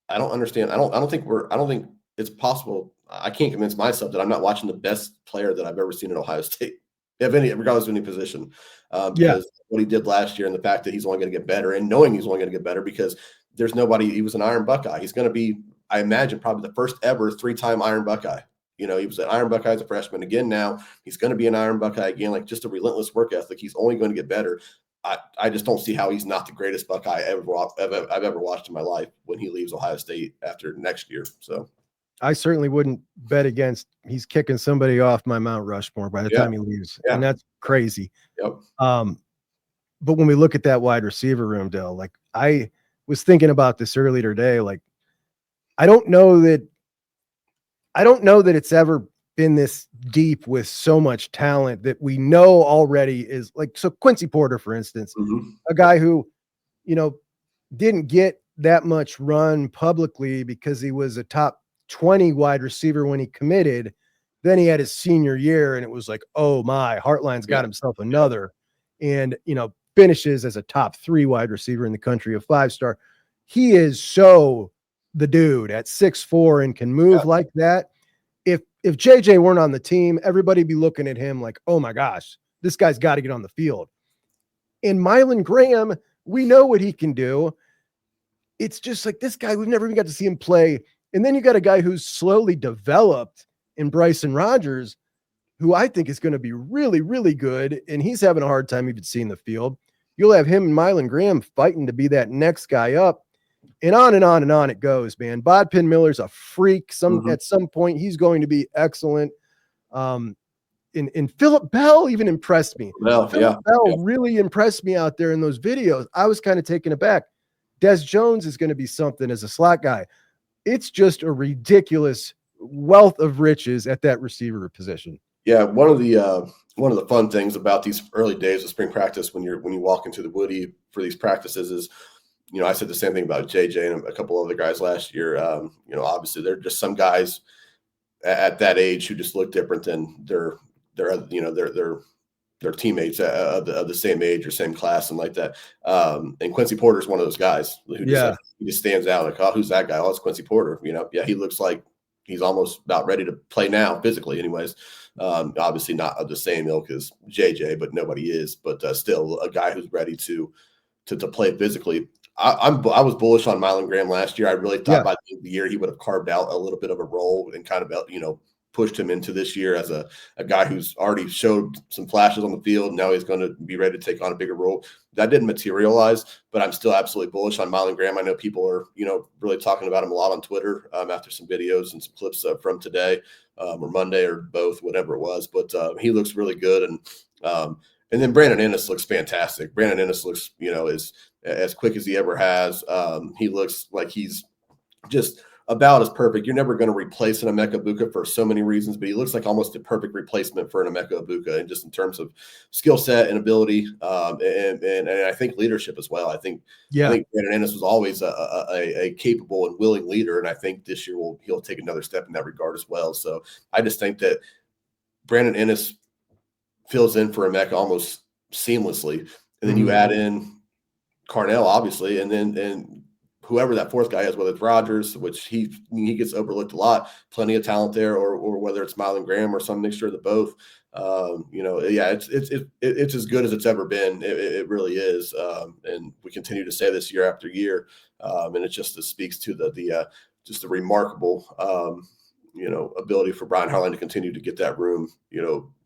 I don't understand. I don't think it's possible. I can't convince myself that I'm not watching the best player that I've ever seen at Ohio State, regardless of any position. Because what he did last year and the fact that he's only going to get better and knowing he's only going to get better because there's nobody, he was an Iron Buckeye. He's going to be, I imagine, probably the first ever 3-time Iron Buckeye. He was an Iron Buckeye as a freshman. Again, now he's going to be an Iron Buckeye again, like just a relentless work ethic. He's only going to get better. I just don't see how he's not the greatest Buckeye I've ever watched in my life when he leaves Ohio State after next year. So I certainly wouldn't bet against he's kicking somebody off my Mount Rushmore by the time he leaves. And that's crazy. Yep. But when we look at that wide receiver room, Dell, like I was thinking about this earlier today, like I don't know that it's ever been this deep with so much talent that we know already is like, so Quincy Porter, for instance, a guy who, didn't get that much run publicly because he was a top 20 wide receiver when he committed. Then he had his senior year and it was like, oh my, Hartline's got himself another, and, finishes as a top 3 wide receiver in the country, a 5-star. He is so the dude at 6'4" and can move like that. If JJ weren't on the team, everybody'd be looking at him like, oh my gosh, this guy's got to get on the field. And Mylan Graham, we know what he can do. It's just like this guy, we've never even got to see him play. And then you got a guy who's slowly developed in Bryson Rogers, who I think is going to be really, really good. And he's having a hard time even seeing the field. You'll have him and Mylan Graham fighting to be that next guy up. And on and on and on it goes, man. Bodpin Miller's a freak. At some point, he's going to be excellent. And Phillip Bell even impressed me. Phillip Bell really impressed me out there in those videos. I was kind of taken aback. Des Jones is going to be something as a slot guy. It's just a ridiculous wealth of riches at that receiver position. Yeah, one of the fun things about these early days of spring practice when you walk into the Woody for these practices is, I said the same thing about JJ and a couple other guys last year. Obviously they're just some guys at that age who just look different than their teammates of the same age or same class and like that. And Quincy Porter is one of those guys who he just stands out like, oh, who's that guy? Oh, it's Quincy Porter. He looks like he's almost about ready to play now physically anyways. Obviously not of the same ilk as JJ, but nobody is, but still a guy who's ready to play physically. I was bullish on Mylan Graham last year. I really thought by the end of the year he would have carved out a little bit of a role and kind of pushed him into this year as a guy who's already showed some flashes on the field. Now he's going to be ready to take on a bigger role. That didn't materialize, but I'm still absolutely bullish on Mylan Graham. I know people are really talking about him a lot on Twitter after some videos and some clips from today or Monday or both, whatever it was. But he looks really good, and then Brandon Ennis looks fantastic. Brandon Ennis looks is as quick as he ever has. He looks like he's just about as perfect. You're never going to replace an Emeka Egbuka for so many reasons, but he looks like almost a perfect replacement for an Emeka Egbuka, and just in terms of skill set and ability, and I think leadership as well. I think Brandon Ennis was always a capable and willing leader, and I think this year he'll take another step in that regard as well. So I just think that Brandon Ennis fills in for Emeka almost seamlessly, and then you add in Carnell, obviously, and whoever that fourth guy is, whether it's Rogers, which he gets overlooked a lot, plenty of talent there, or whether it's Mylan Graham or some mixture of the both. It's as good as it's ever been. It really is, and we continue to say this year after year, and it just speaks to the remarkable ability for Brian Hartline to continue to get that room,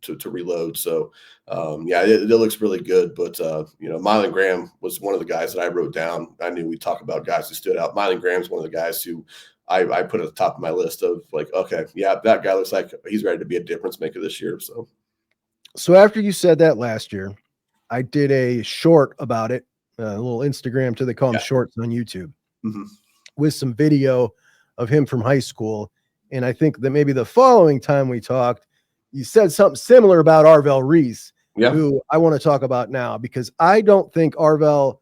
to reload. So, it looks really good. But, Mylan Graham was one of the guys that I wrote down. I knew we'd talk about guys who stood out. Mylan Graham's one of the guys who I put at the top of my list of like, okay, that guy looks like he's ready to be a difference maker this year. So after you said that last year, I did a short about it, a little Instagram too. They call them shorts on YouTube, with some video of him from high school. And I think that maybe the following time we talked, you said something similar about Arvell Reese, who I want to talk about now, because I don't think Arvell,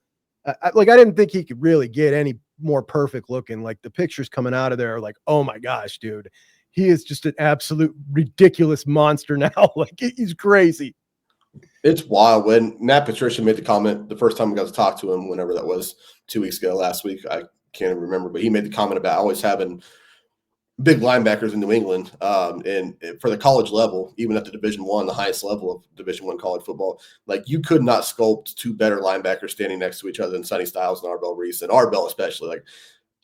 I didn't think he could really get any more perfect looking. Like the pictures coming out of there are like, oh my gosh, dude, he is just an absolute ridiculous monster now. Like he's crazy. It's wild. When Matt Patricia made the comment the first time we got to talk to him, whenever that was, 2 weeks ago, last week, I can't even remember, but he made the comment about always having big linebackers in New England, and for the college level, even at the Division I, the highest level of Division I college football, like you could not sculpt two better linebackers standing next to each other than Sonny Styles and Arvell Reese, and Arvell especially. Like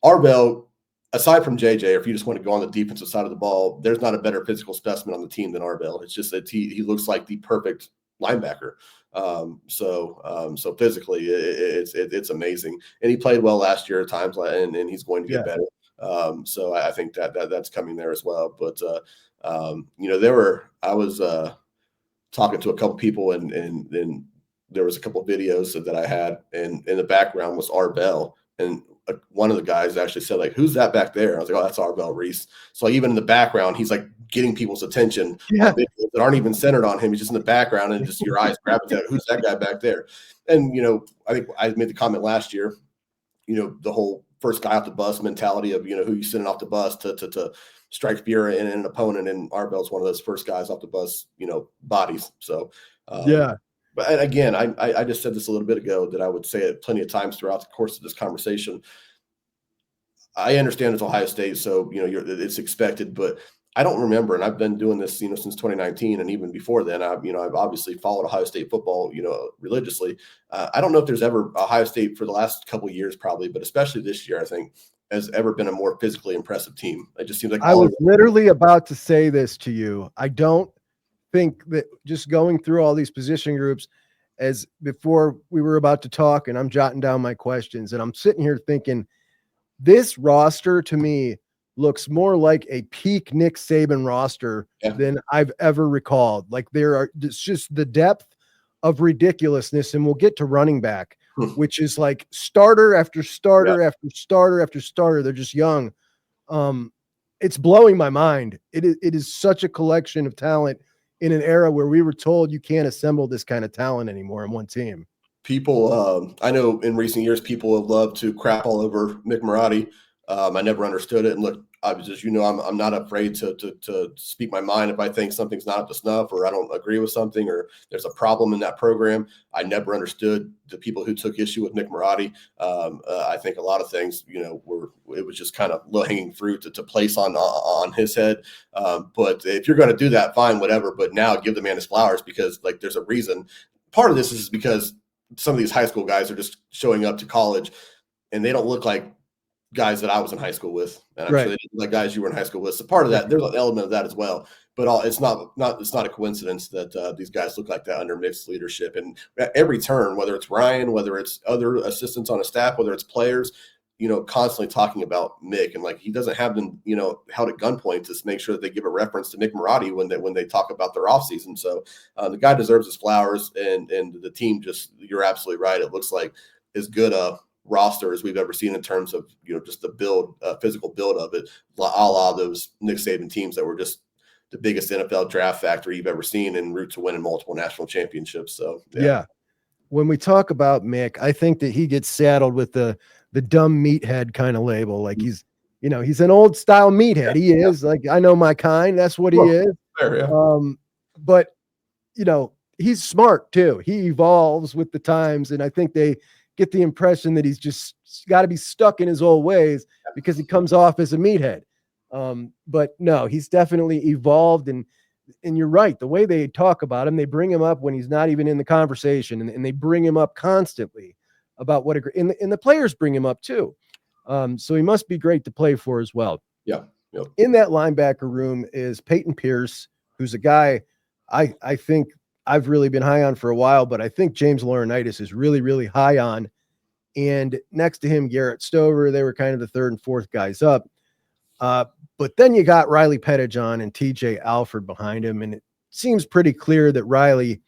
Arvell, aside from JJ, or if you just want to go on the defensive side of the ball, there's not a better physical specimen on the team than Arvell. It's just that he looks like the perfect linebacker. So physically, it's amazing, and he played well last year at times, and he's going to get better. So I think that's coming there as well. But I was talking to a couple people, and there was a couple of videos that I had, and in the background was Arvell, and one of the guys actually said, like, who's that back there? I was like, oh, that's Arvell Reese. So even in the background, he's like getting people's attention on videos that aren't even centered on him. He's just in the background, and just your eyes gravitate. Who's that guy back there? And I think I made the comment last year, the whole first guy off the bus mentality of, who you sending off the bus to strike fear in an opponent. And Arvell's one of those first guys off the bus, bodies. So, but again, I just said this a little bit ago that I would say it plenty of times throughout the course of this conversation. I understand it's Ohio State, so, it's expected, but I don't remember, and I've been doing this, since 2019, and even before then, I've obviously followed Ohio State football, religiously. I don't know if there's ever Ohio State for the last couple of years, probably, but especially this year, I think, has ever been a more physically impressive team. It just seems like I was literally about to say this to you. I don't think that just going through all these position groups, as before we were about to talk, and I'm jotting down my questions, and I'm sitting here thinking, this roster to me looks more like a peak Nick Saban roster than I've ever recalled. Like it's just the depth of ridiculousness. And we'll get to running back, which is like starter after starter after starter after starter. They're just young. It's blowing my mind. It is such a collection of talent in an era where we were told you can't assemble this kind of talent anymore in one team. People, I know in recent years, people have loved to crap all over Mick Marotti. I never understood it. And look, I was just, I'm not afraid to speak my mind if I think something's not up to snuff, or I don't agree with something, or there's a problem in that program. I never understood the people who took issue with Mick Marotti. I think a lot of things, it was just kind of low hanging fruit to place on his head. But if you're going to do that, fine, whatever. But now give the man his flowers, because like there's a reason. Part of this is because some of these high school guys are just showing up to college, and they don't look like guys that I was in high school with, and I'm sure they didn't like guys you were in high school with. So part of that, there's an element of that as well. But it's not a coincidence that these guys look like that under Mick's leadership. And at every turn, whether it's Ryan, whether it's other assistants on a staff, whether it's players, constantly talking about Mick, and like he doesn't have them, held at gunpoint to make sure that they give a reference to Mick Marotti when they talk about their offseason. So the guy deserves his flowers, and the team just, you're absolutely right. It looks like as good a roster as we've ever seen in terms of just the build, physical build of it, a la those Nick Saban teams that were just the biggest NFL draft factory you've ever seen en route to winning multiple national championships. So when we talk about Mick, I think that he gets saddled with the dumb meathead kind of label. Like he's an old style meathead. He is like, I know my kind. That's what he is. But he's smart too. He evolves with the times, and I think they get the impression that he's just got to be stuck in his old ways because he comes off as a meathead. But no, he's definitely evolved, and you're right. The way they talk about him, they bring him up when he's not even in the conversation, and they bring him up constantly about what and the players bring him up too. So he must be great to play for as well. Yeah. In that linebacker room is Peyton Pierce, who's a guy I think I've really been high on for a while, but I think James Laurinaitis is really, really high on. And next to him, Garrett Stover. They were kind of the third and fourth guys up. But then you got Riley Pettijohn and TJ Alford behind him. And it seems pretty clear that Riley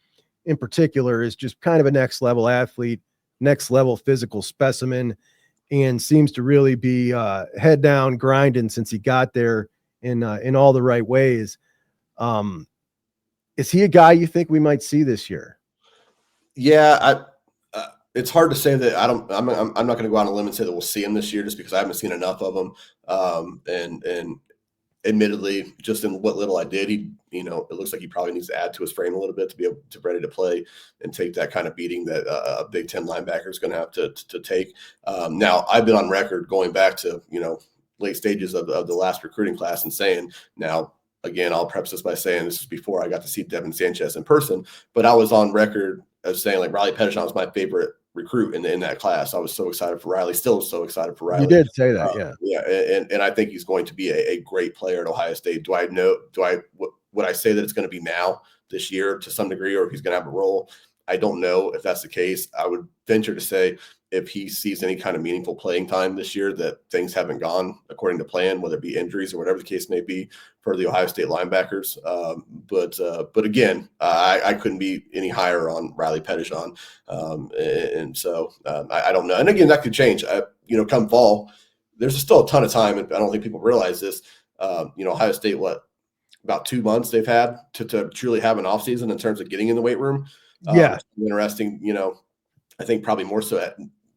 in particular is just kind of a next level athlete, next level physical specimen, and seems to really be head down grinding since he got there in all the right ways. Is he a guy you think we might see this year? Yeah, it's hard to say that. I'm not going to go on a limb and say that we'll see him this year, just because I haven't seen enough of him. And admittedly, just in what little I did, it looks like he probably needs to add to his frame a little bit to be able to ready to play and take that kind of beating that a Big Ten linebacker is going to have to take. Now, I've been on record going back to late stages of the last recruiting class and saying, now again, I'll preface this by saying this is before I got to see Devin Sanchez in person, but I was on record as saying like Riley Pettichon was my favorite recruit in that class. I was so excited for Riley, still so excited for Riley. You did say that, yeah. Yeah, and I think he's going to be a great player at Ohio State. Would I say that it's going to be now this year to some degree, or if he's going to have a role? I don't know if that's the case. I would venture to say if he sees any kind of meaningful playing time this year, that things haven't gone according to plan, whether it be injuries or whatever the case may be for the Ohio State linebackers. But again, I couldn't be any higher on Riley Pettichon. And so I don't know. And again, that could change. Come fall, there's still a ton of time. And I don't think people realize this. Ohio State, about 2 months they've had to truly have an offseason in terms of getting in the weight room. Yeah. Interesting. I think probably more so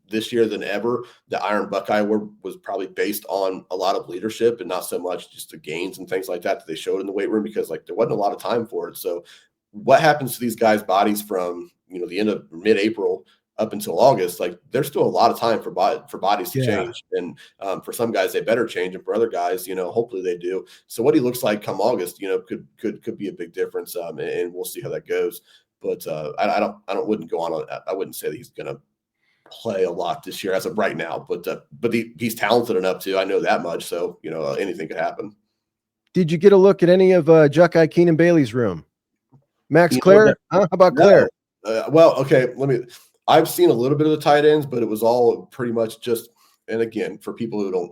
this year than ever, the Iron Buckeye was probably based on a lot of leadership and not so much just the gains and things like that they showed in the weight room, because there wasn't a lot of time for it. So what happens to these guys' bodies from, the end of mid-April up until August? There's still a lot of time for bodies to change. And for some guys, they better change. And for other guys, hopefully they do. So what he looks like come August, could be a big difference. And we'll see how that goes. But I wouldn't go on. I wouldn't say that he's going to play a lot this year as of right now. But he's talented enough to. I know that much. So anything could happen. Did you get a look at any of Juck Keenan Bailey's room? Max Clare? How about Clare? Well, okay. I've seen a little bit of the tight ends, but it was all pretty much just. And again, for people who don't.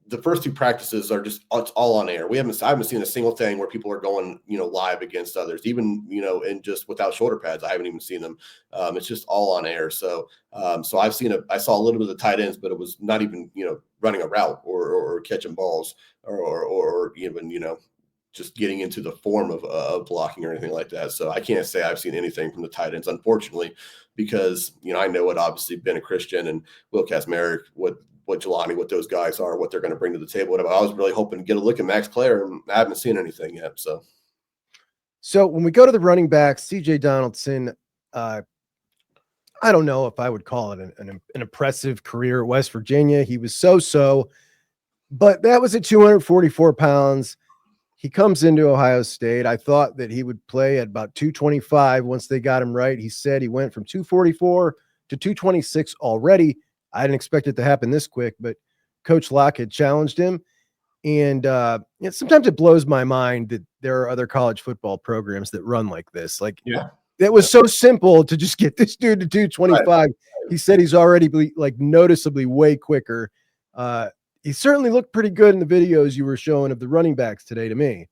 The first two practices are just, it's all on air. I haven't seen a single thing where people are going, live against others, even, and just without shoulder pads. I haven't even seen them. It's just all on air. So I saw a little bit of the tight ends, but it was not even, running a route or catching balls or even, just getting into the form of blocking or anything like that. So I can't say I've seen anything from the tight ends, unfortunately, because, I know what obviously Ben Christian and Will Kazmarek, what Jelani, what those guys are, what they're going to bring to the table. I was really hoping to get a look at Max Clare, and I haven't seen anything yet. So when we go to the running backs, CJ Donaldson, I don't know if I would call it an impressive career at West Virginia. He was so, but that was at 244 pounds. He comes into Ohio State. I thought that he would play at about 225 once they got him right. He said he went from 244 to 226 already. I didn't expect it to happen this quick, but Coach Locke had challenged him. And sometimes it blows my mind that there are other college football programs that run like this. That was so simple to just get this dude to 225. Right. He said he's already noticeably way quicker. He certainly looked pretty good in the videos you were showing of the running backs today to me.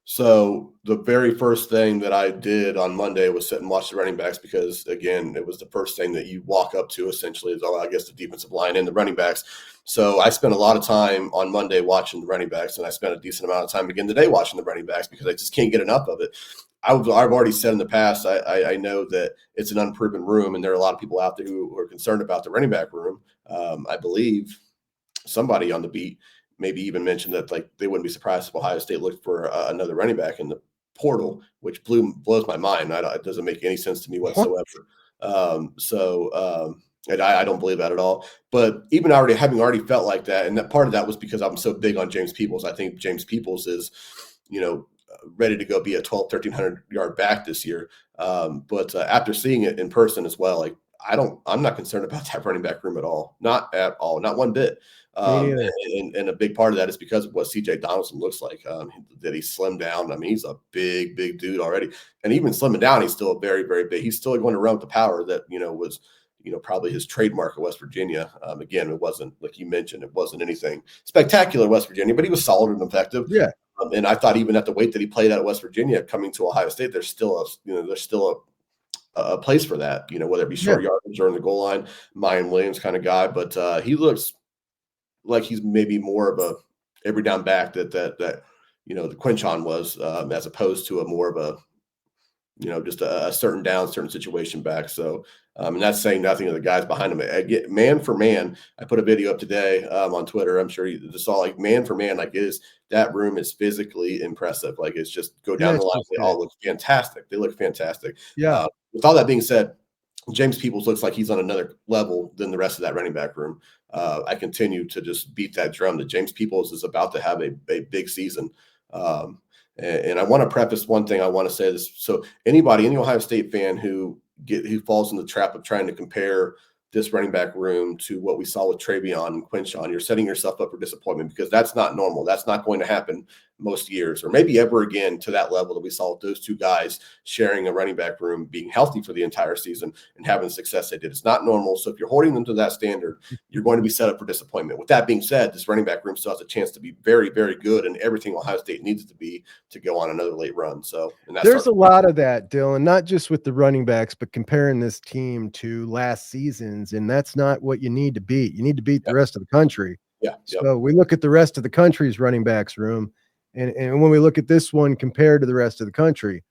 So the very first thing that I did on Monday was sit and watch the running backs, because again, it was the first thing that you walk up to essentially is, I guess, the defensive line and the running backs. So I spent a lot of time on Monday watching the running backs, and I spent a decent amount of time again today watching the running backs, because I just can't get enough of it. I've already said in the past, I know that it's an unproven room, and there are a lot of people out there who are concerned about the running back room. I believe somebody on the beat maybe even mentioned that they wouldn't be surprised if Ohio State looked for another running back in the portal, which blows my mind. It doesn't make any sense to me whatsoever. And I don't believe that at all. But even having already felt like that, and that part of that was because I'm so big on James Peoples. I think James Peoples is, ready to go be a 1,300 yard back this year. But after seeing it in person as well, I'm not concerned about that running back room at all. Not at all. Not one bit. And a big part of that is because of what CJ Donaldson looks like, that he slimmed down. I mean, he's a big dude already. And even slimming down, he's still very, very big. He's still going to run with the power that, was, probably his trademark at West Virginia. Again, it wasn't, like you mentioned, it wasn't anything spectacular at West Virginia, but he was solid and effective. Yeah. And I thought even at the weight that he played at West Virginia coming to Ohio State, there's still a a place for that, whether it be Yeah. short yardage or in the goal line, Mayan Williams kind of guy. But he looks like he's maybe more of a every down back that the Quinchon was, as opposed to a more of a just a certain down, certain situation back. So, and that's saying nothing of the guys behind him. Man for man, I put a video up today on Twitter. I'm sure you just saw, like, man for man, like, that room is physically impressive. Like, it's just go down Yeah, the line. it's They just all look fantastic. They look fantastic. Yeah. With all that being said, James Peoples looks like he's on another level than the rest of that running back room. I continue to just beat that drum that James Peoples is about to have a big season. And I want to preface one thing. I want to say this. So any Ohio State fan who falls in the trap of trying to compare this running back room to what we saw with Travion and Quinchon, you're setting yourself up for disappointment, because that's not normal. That's not going to happen most years, or maybe ever again, to that level that we saw with those two guys sharing a running back room, being healthy for the entire season and having the success they did. It's not normal. So if you're holding them to that standard, you're going to be set up for disappointment. With that being said, this running back room still has a chance to be very, very good, and everything Ohio State needs it to be to go on another late run. So There's a lot of that, Dylan, not just with the running backs, but comparing this team to last season's, and that's not what you need to beat. You need to beat the rest of the country. Yeah. So we look at the rest of the country's running backs room, and when we look at this one compared to the rest of the country,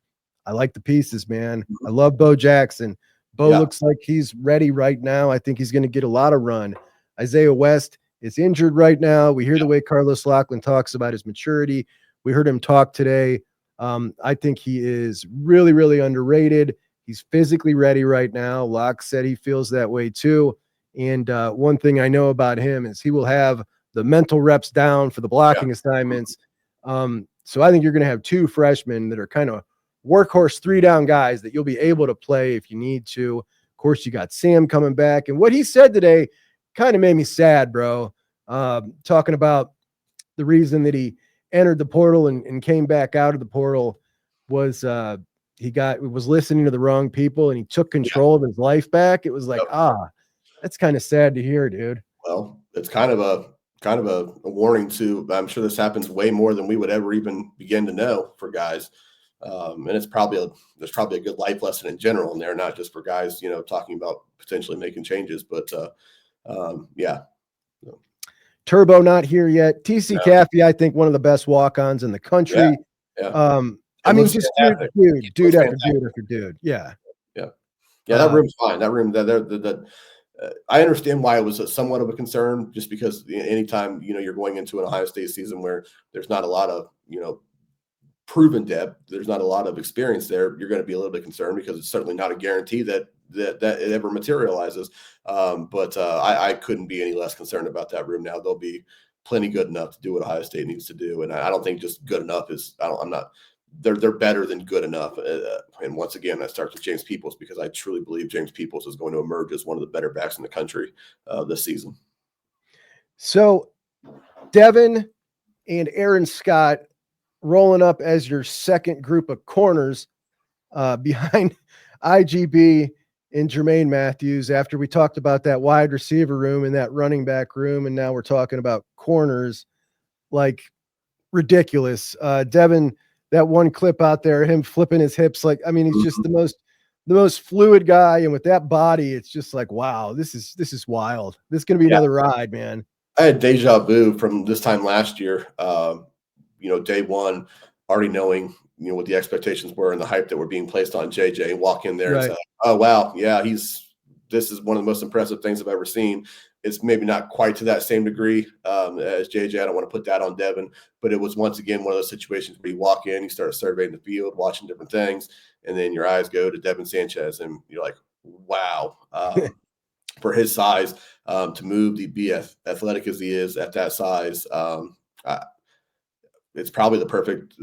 I like the pieces, man. I love Bo Jackson. Bo looks like he's ready right now. I think he's going to get a lot of run. Isaiah West is injured right now. We hear the way Carlos Loughlin talks about his maturity. We heard him talk today. I think he is really, really underrated. He's physically ready right now. Locke said he feels that way too. And one thing I know about him is he will have the mental reps down for the blocking assignments. So I think you're going to have two freshmen that are kind of workhorse 3-down guys that you'll be able to play if you need to. Of course, you got Sam coming back. And what he said today kind of made me sad, bro. Talking about the reason that he entered the portal and came back out of the portal was he was listening to the wrong people, and he took control of his life back. It was like, that's kind of sad to hear, dude. Well, it's kind of a warning too. I'm sure this happens way more than we would ever even begin to know for guys. And there's probably a good life lesson in general in there, not just for guys, talking about potentially making changes, but yeah. Turbo not here yet. TC Caffey, I think one of the best walk-ons in the country. Yeah. I mean, just dude after dude after dude. Yeah. That room's fine. That room, I understand why it was somewhat of a concern, just because anytime you're going into an Ohio State season where there's not a lot of proven depth, there's not a lot of experience there, you're going to be a little bit concerned, because it's certainly not a guarantee that it ever materializes. But I couldn't be any less concerned about that room now. They'll be plenty good enough to do what Ohio State needs to do, and I don't think just good enough is. They're better than good enough. And once again, that starts with James Peoples, because I truly believe James Peoples is going to emerge as one of the better backs in the country this season. So Devin and Aaron Scott rolling up as your second group of corners behind IGB and Jermaine Matthews, after we talked about that wide receiver room and that running back room, and now we're talking about corners. Like, ridiculous. Devin, that one clip out there, him flipping his hips, like, I mean, he's just the most fluid guy, and with that body, it's just like, wow, this is wild. This is going to be another ride, man. I had deja vu from this time last year. Day one, already knowing what the expectations were and the hype that were being placed on JJ, and walk in there and say, oh wow, yeah, this is one of the most impressive things I've ever seen. It's maybe not quite to that same degree as JJ. I don't want to put that on Devin, but it was once again one of those situations where you walk in, you start surveying the field, watching different things, and then your eyes go to Devin Sanchez, and you're like, wow, for his size, to move, to be as athletic as he is at that size, it's probably the perfect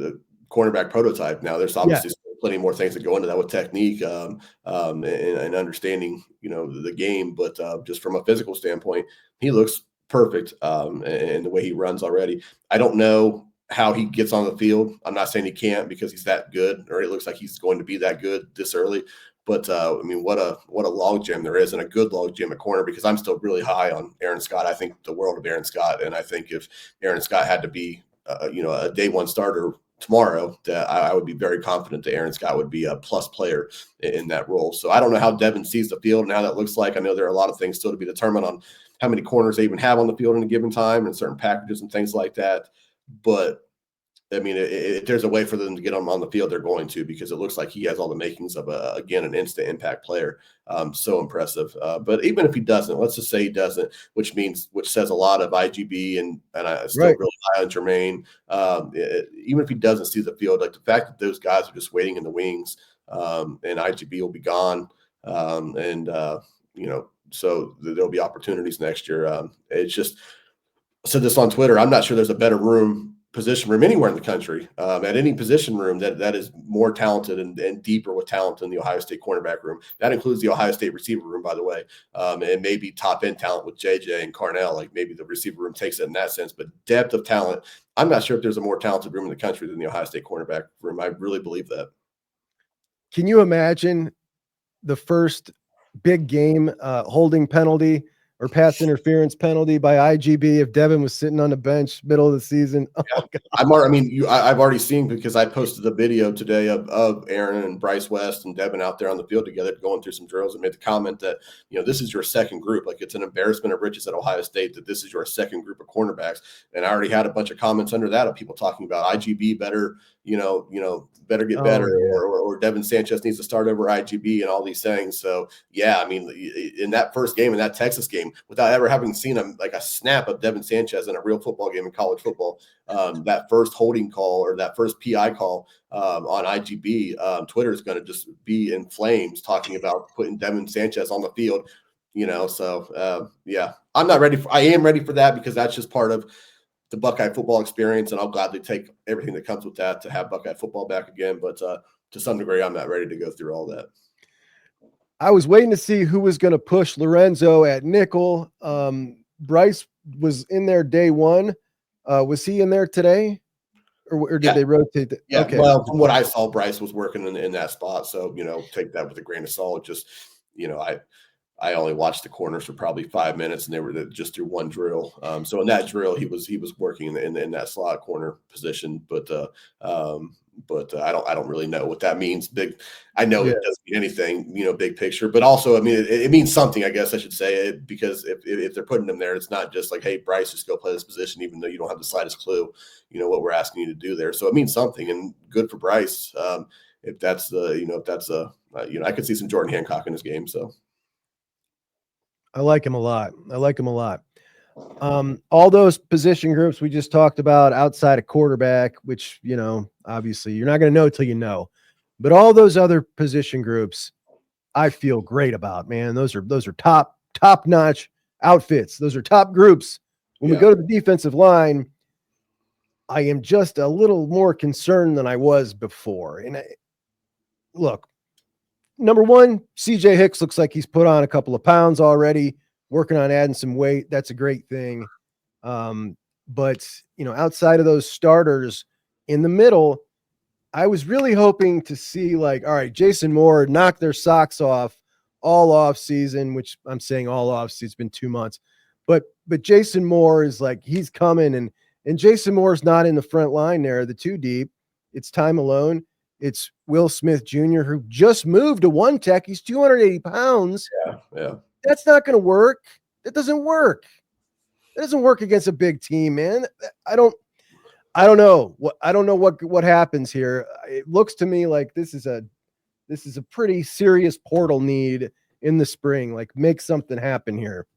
cornerback prototype. Now, there's obviously plenty more things that go into that with technique and understanding, the game. But just from a physical standpoint, he looks perfect in the way he runs already. I don't know how he gets on the field. I'm not saying he can't, because he's that good, or it looks like he's going to be that good this early. But I mean, what a log jam there is, and a good log jam at corner, because I'm still really high on Aaron Scott. I think the world of Aaron Scott, and I think if Aaron Scott had to be a day one starter tomorrow, that I would be very confident that Aaron Scott would be a plus player in that role. So I don't know how Devin sees the field and how that looks like. I know there are a lot of things still to be determined on how many corners they even have on the field in a given time and certain packages and things like that. But I mean, if there's a way for them to get him on the field, they're going to, because it looks like he has all the makings of, again, an instant impact player. So impressive. But even if he doesn't, let's just say he doesn't, which says a lot of IGB, and I still really high on Jermaine. Even if he doesn't see the field, like the fact that those guys are just waiting in the wings, and IGB will be gone. So there'll be opportunities next year. It's just, I said this on Twitter, I'm not sure there's a better position room anywhere in the country, at any position room that is more talented and deeper with talent than the Ohio State cornerback room. That includes the Ohio State receiver room, by the way, and maybe top end talent with JJ and Carnell. Like maybe the receiver room takes it in that sense, but depth of talent, I'm not sure if there's a more talented room in the country than the Ohio State cornerback room. I really believe that. Can you imagine the first big game holding penalty or pass interference penalty by IGB if Devin was sitting on the bench middle of the season? Oh, yeah. I've already seen, because I posted a video today of Aaron and Bryce West and Devin out there on the field together going through some drills, and made the comment that, this is your second group. Like, it's an embarrassment of riches at Ohio State that this is your second group of cornerbacks. And I already had a bunch of comments under that of people talking about IGB better, better get better, or Devin Sanchez needs to start over IGB and all these things. So yeah, I mean, in that first game, in that Texas game, without ever having seen a snap of Devin Sanchez in a real football game in college football, that first holding call or that first PI call on IGB, Twitter is going to just be in flames talking about putting Devin Sanchez on the field. Yeah, I am ready for that, because that's just part of the Buckeye football experience, and I'll gladly take everything that comes with that to have Buckeye football back again. But to some degree, I'm not ready to go through all that. I was waiting to see who was going to push Lorenzo at nickel. Bryce was in there day one. Was he in there today, or did they rotate? Yeah. Okay. Well, from what I saw, Bryce was working in that spot. So, take that with a grain of salt. Just, I only watched the corners for probably 5 minutes, and they were just through one drill. So in that drill, he was working in that slot corner position, but I don't really know what that means. I know it doesn't mean anything, big picture, but also, I mean, it means something, I guess I should say, because if they're putting him there, it's not just like, hey, Bryce, just go play this position, even though you don't have the slightest clue, what we're asking you to do there. So it means something, and good for Bryce. If that's I could see some Jordan Hancock in this game. So. I like him a lot. All those position groups we just talked about outside of quarterback, which, obviously you're not going to know till you know, but all those other position groups, I feel great about, man. Those are top notch outfits. Those are top groups. When we go to the defensive line, I am just a little more concerned than I was before. And look, number one, CJ Hicks looks like he's put on a couple of pounds already, working on adding some weight. That's a great thing. But, outside of those starters in the middle, I was really hoping to see, all right, Jason Moore knock their socks off all off season, which I'm saying all off season, it's been 2 months. But Jason Moore is he's coming, and Jason Moore's not in the front line there, the two deep. It's Ty Malone. It's Will Smith Jr., who just moved to one tech. He's 280 pounds. Yeah. That's not going to work. That doesn't work. That doesn't work against a big team, man. I don't know what happens here. It looks to me like this is a pretty serious portal need in the spring. Make something happen here.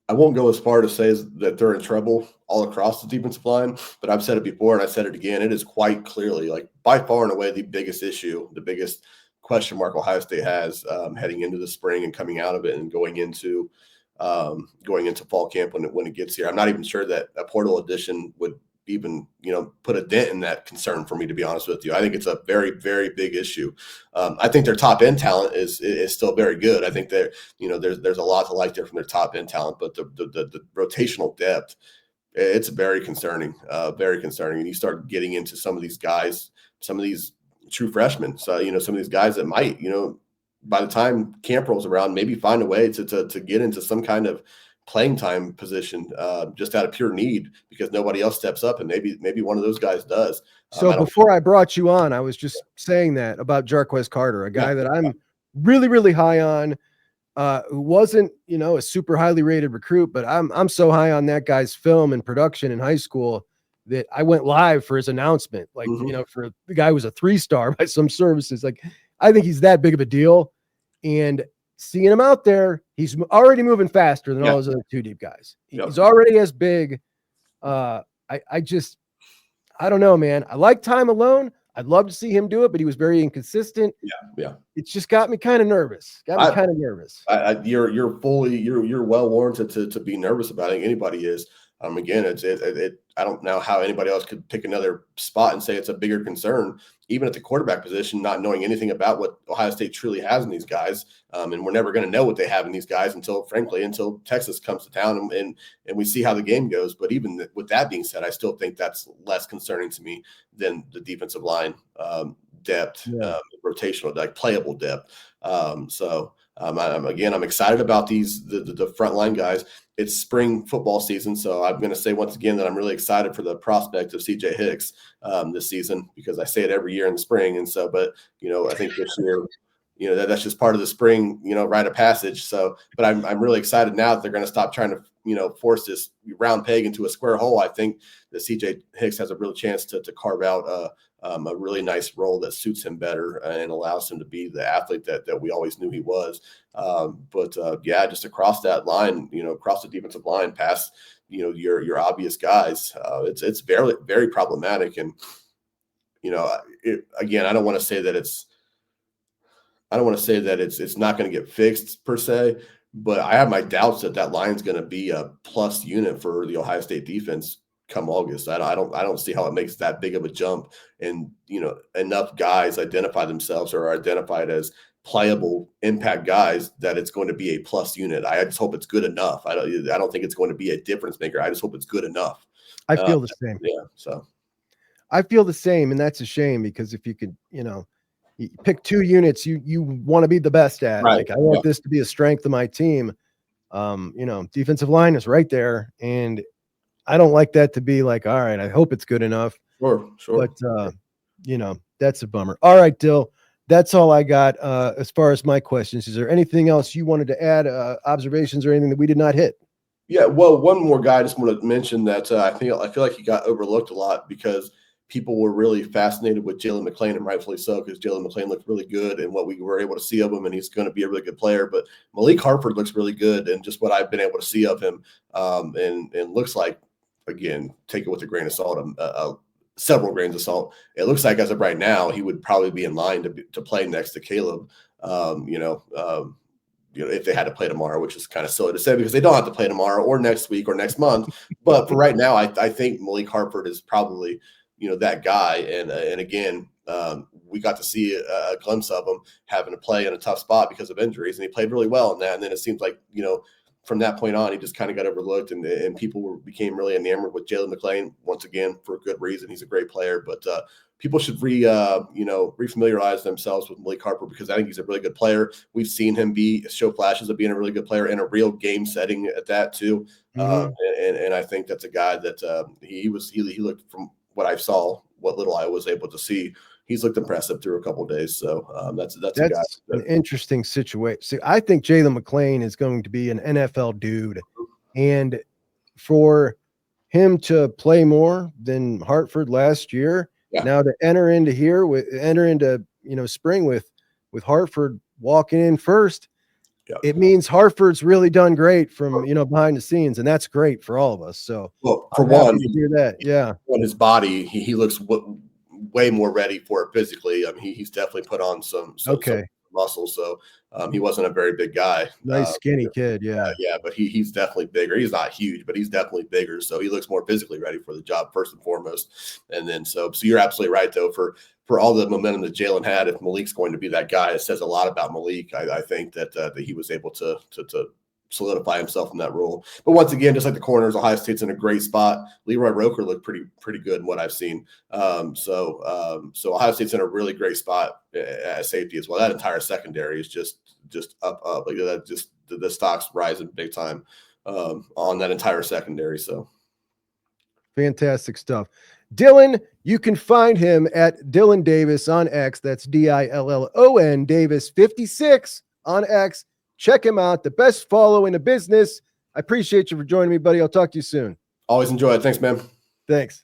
I won't go as far to say that they're in trouble all across the defensive line, but I've said it before and I said it again. It is quite clearly, by far and away, the biggest issue, the biggest question mark Ohio State has heading into the spring and coming out of it and going into fall camp when it gets here. I'm not even sure that a portal addition would even put a dent in that concern for me, to be honest with you. I think it's a very, very big issue. I think their top end talent is still very good. I think that there's a lot to like there from their top end talent, but the rotational depth, it's very concerning, and you start getting into some of these guys, some of these true freshmen, so some of these guys that might by the time camp rolls around maybe find a way to get into some kind of playing time position just out of pure need because nobody else steps up, and maybe one of those guys does. So before I brought you on, I was just saying that about Jarquez Carter, a guy that I'm really, really high on, who wasn't, a super highly rated recruit, but I'm so high on that guy's film and production in high school that I went live for his announcement. Like, for the guy who was a 3-star by some services, like I think he's that big of a deal. And seeing him out there, he's already moving faster than all those other 2 deep guys. He's already as big. I don't know, man. I like time alone. I'd love to see him do it, but he was very inconsistent. Yeah. It's just got me kind of nervous. You're well warranted to be nervous about it. Anybody is. Again, I don't know how anybody else could pick another spot and say it's a bigger concern, even at the quarterback position, not knowing anything about what Ohio State truly has in these guys. And we're never going to know what they have in these guys until Texas comes to town and we see how the game goes. But even with that being said, I still think that's less concerning to me than the defensive line depth, rotational, like playable depth. I'm excited about the frontline guys. It's spring football season, so I'm going to say once again that I'm really excited for the prospect of CJ Hicks this season because I say it every year in the spring. And so, but I think this year, that's just part of the spring, rite of passage. So, but I'm really excited now that they're going to stop trying to, force this round peg into a square hole. I think that CJ Hicks has a real chance to carve out a really nice role that suits him better and allows him to be the athlete that we always knew he was. Just across that line, across the defensive line, past, your obvious guys, it's very, very problematic. And, I don't want to say that it's not going to get fixed per se, but I have my doubts that line's going to be a plus unit for the Ohio State defense come August. I don't see how it makes that big of a jump. And, enough guys identify themselves or are identified as playable impact guys that it's going to be a plus unit. I just hope it's good enough. I don't think it's going to be a difference maker. I just hope it's good enough. I feel the same. Yeah. So I feel the same. And that's a shame because if you could, you pick 2 units you want to be the best at. Right. Like I want this to be a strength of my team. Defensive line is right there. And I don't like that to be like, all right, I hope it's good enough. Sure. But, that's a bummer. All right, Dill, that's all I got as far as my questions. Is there anything else you wanted to add, observations or anything that we did not hit? Yeah, well, one more guy I just want to mention that I feel like he got overlooked a lot because people were really fascinated with Jalen McClain, and rightfully so, because Jalen McClain looked really good and what we were able to see of him, and he's going to be a really good player. But Malik Hartford looks really good, and just what I've been able to see of him, and looks like, again, take it with a grain of salt, several grains of salt. It looks like as of right now, he would probably be in line to play next to Caleb. If they had to play tomorrow, which is kind of silly to say because they don't have to play tomorrow or next week or next month. But for right now, I think Malik Hartford is probably, that guy. And again, we got to see a glimpse of him having to play in a tough spot because of injuries, and he played really well in that. And then it seems like, from that point on, he just kind of got overlooked, and people became really enamored with Jalen McClain once again for a good reason. He's a great player, but people should refamiliarize themselves with Malik Hartford because I think he's a really good player. We've seen him show flashes of being a really good player in a real game setting at that too. And I think that's a guy that he looked, from what I saw, what little I was able to see, he's looked impressive through a couple of days. So that's a guy. An interesting situation. See, I think Jalen McClain is going to be an NFL dude, and for him to play more than Hartford last year, now to enter into spring with Hartford walking in first, it means Hartford's really done great from behind the scenes, and that's great for all of us. So, well, for one, to hear that, on his body, he looks way more ready for it physically. I mean, he's definitely put on some muscle, so he wasn't a very big guy. Nice skinny kid, but he's definitely bigger. He's not huge, but he's definitely bigger, so he looks more physically ready for the job first and foremost. And then so you're absolutely right though, for all the momentum that Jalen had, if Malik's going to be that guy, it says a lot about Malik. I think that he was able to solidify himself in that role. But once again, just like the corners, Ohio State's in a great spot. Leroy Roker looked pretty good in what I've seen. So Ohio State's in a really great spot at safety as well. That entire secondary is just up. Like that, just the stock's rising big time on that entire secondary. So fantastic stuff. Dillon, you can find him at Dillon Davis on X. That's Dillon Davis 56 on X. Check him out. The best follow in the business. I appreciate you for joining me, buddy. I'll talk to you soon. always enjoy it. Thanks, man. Thanks.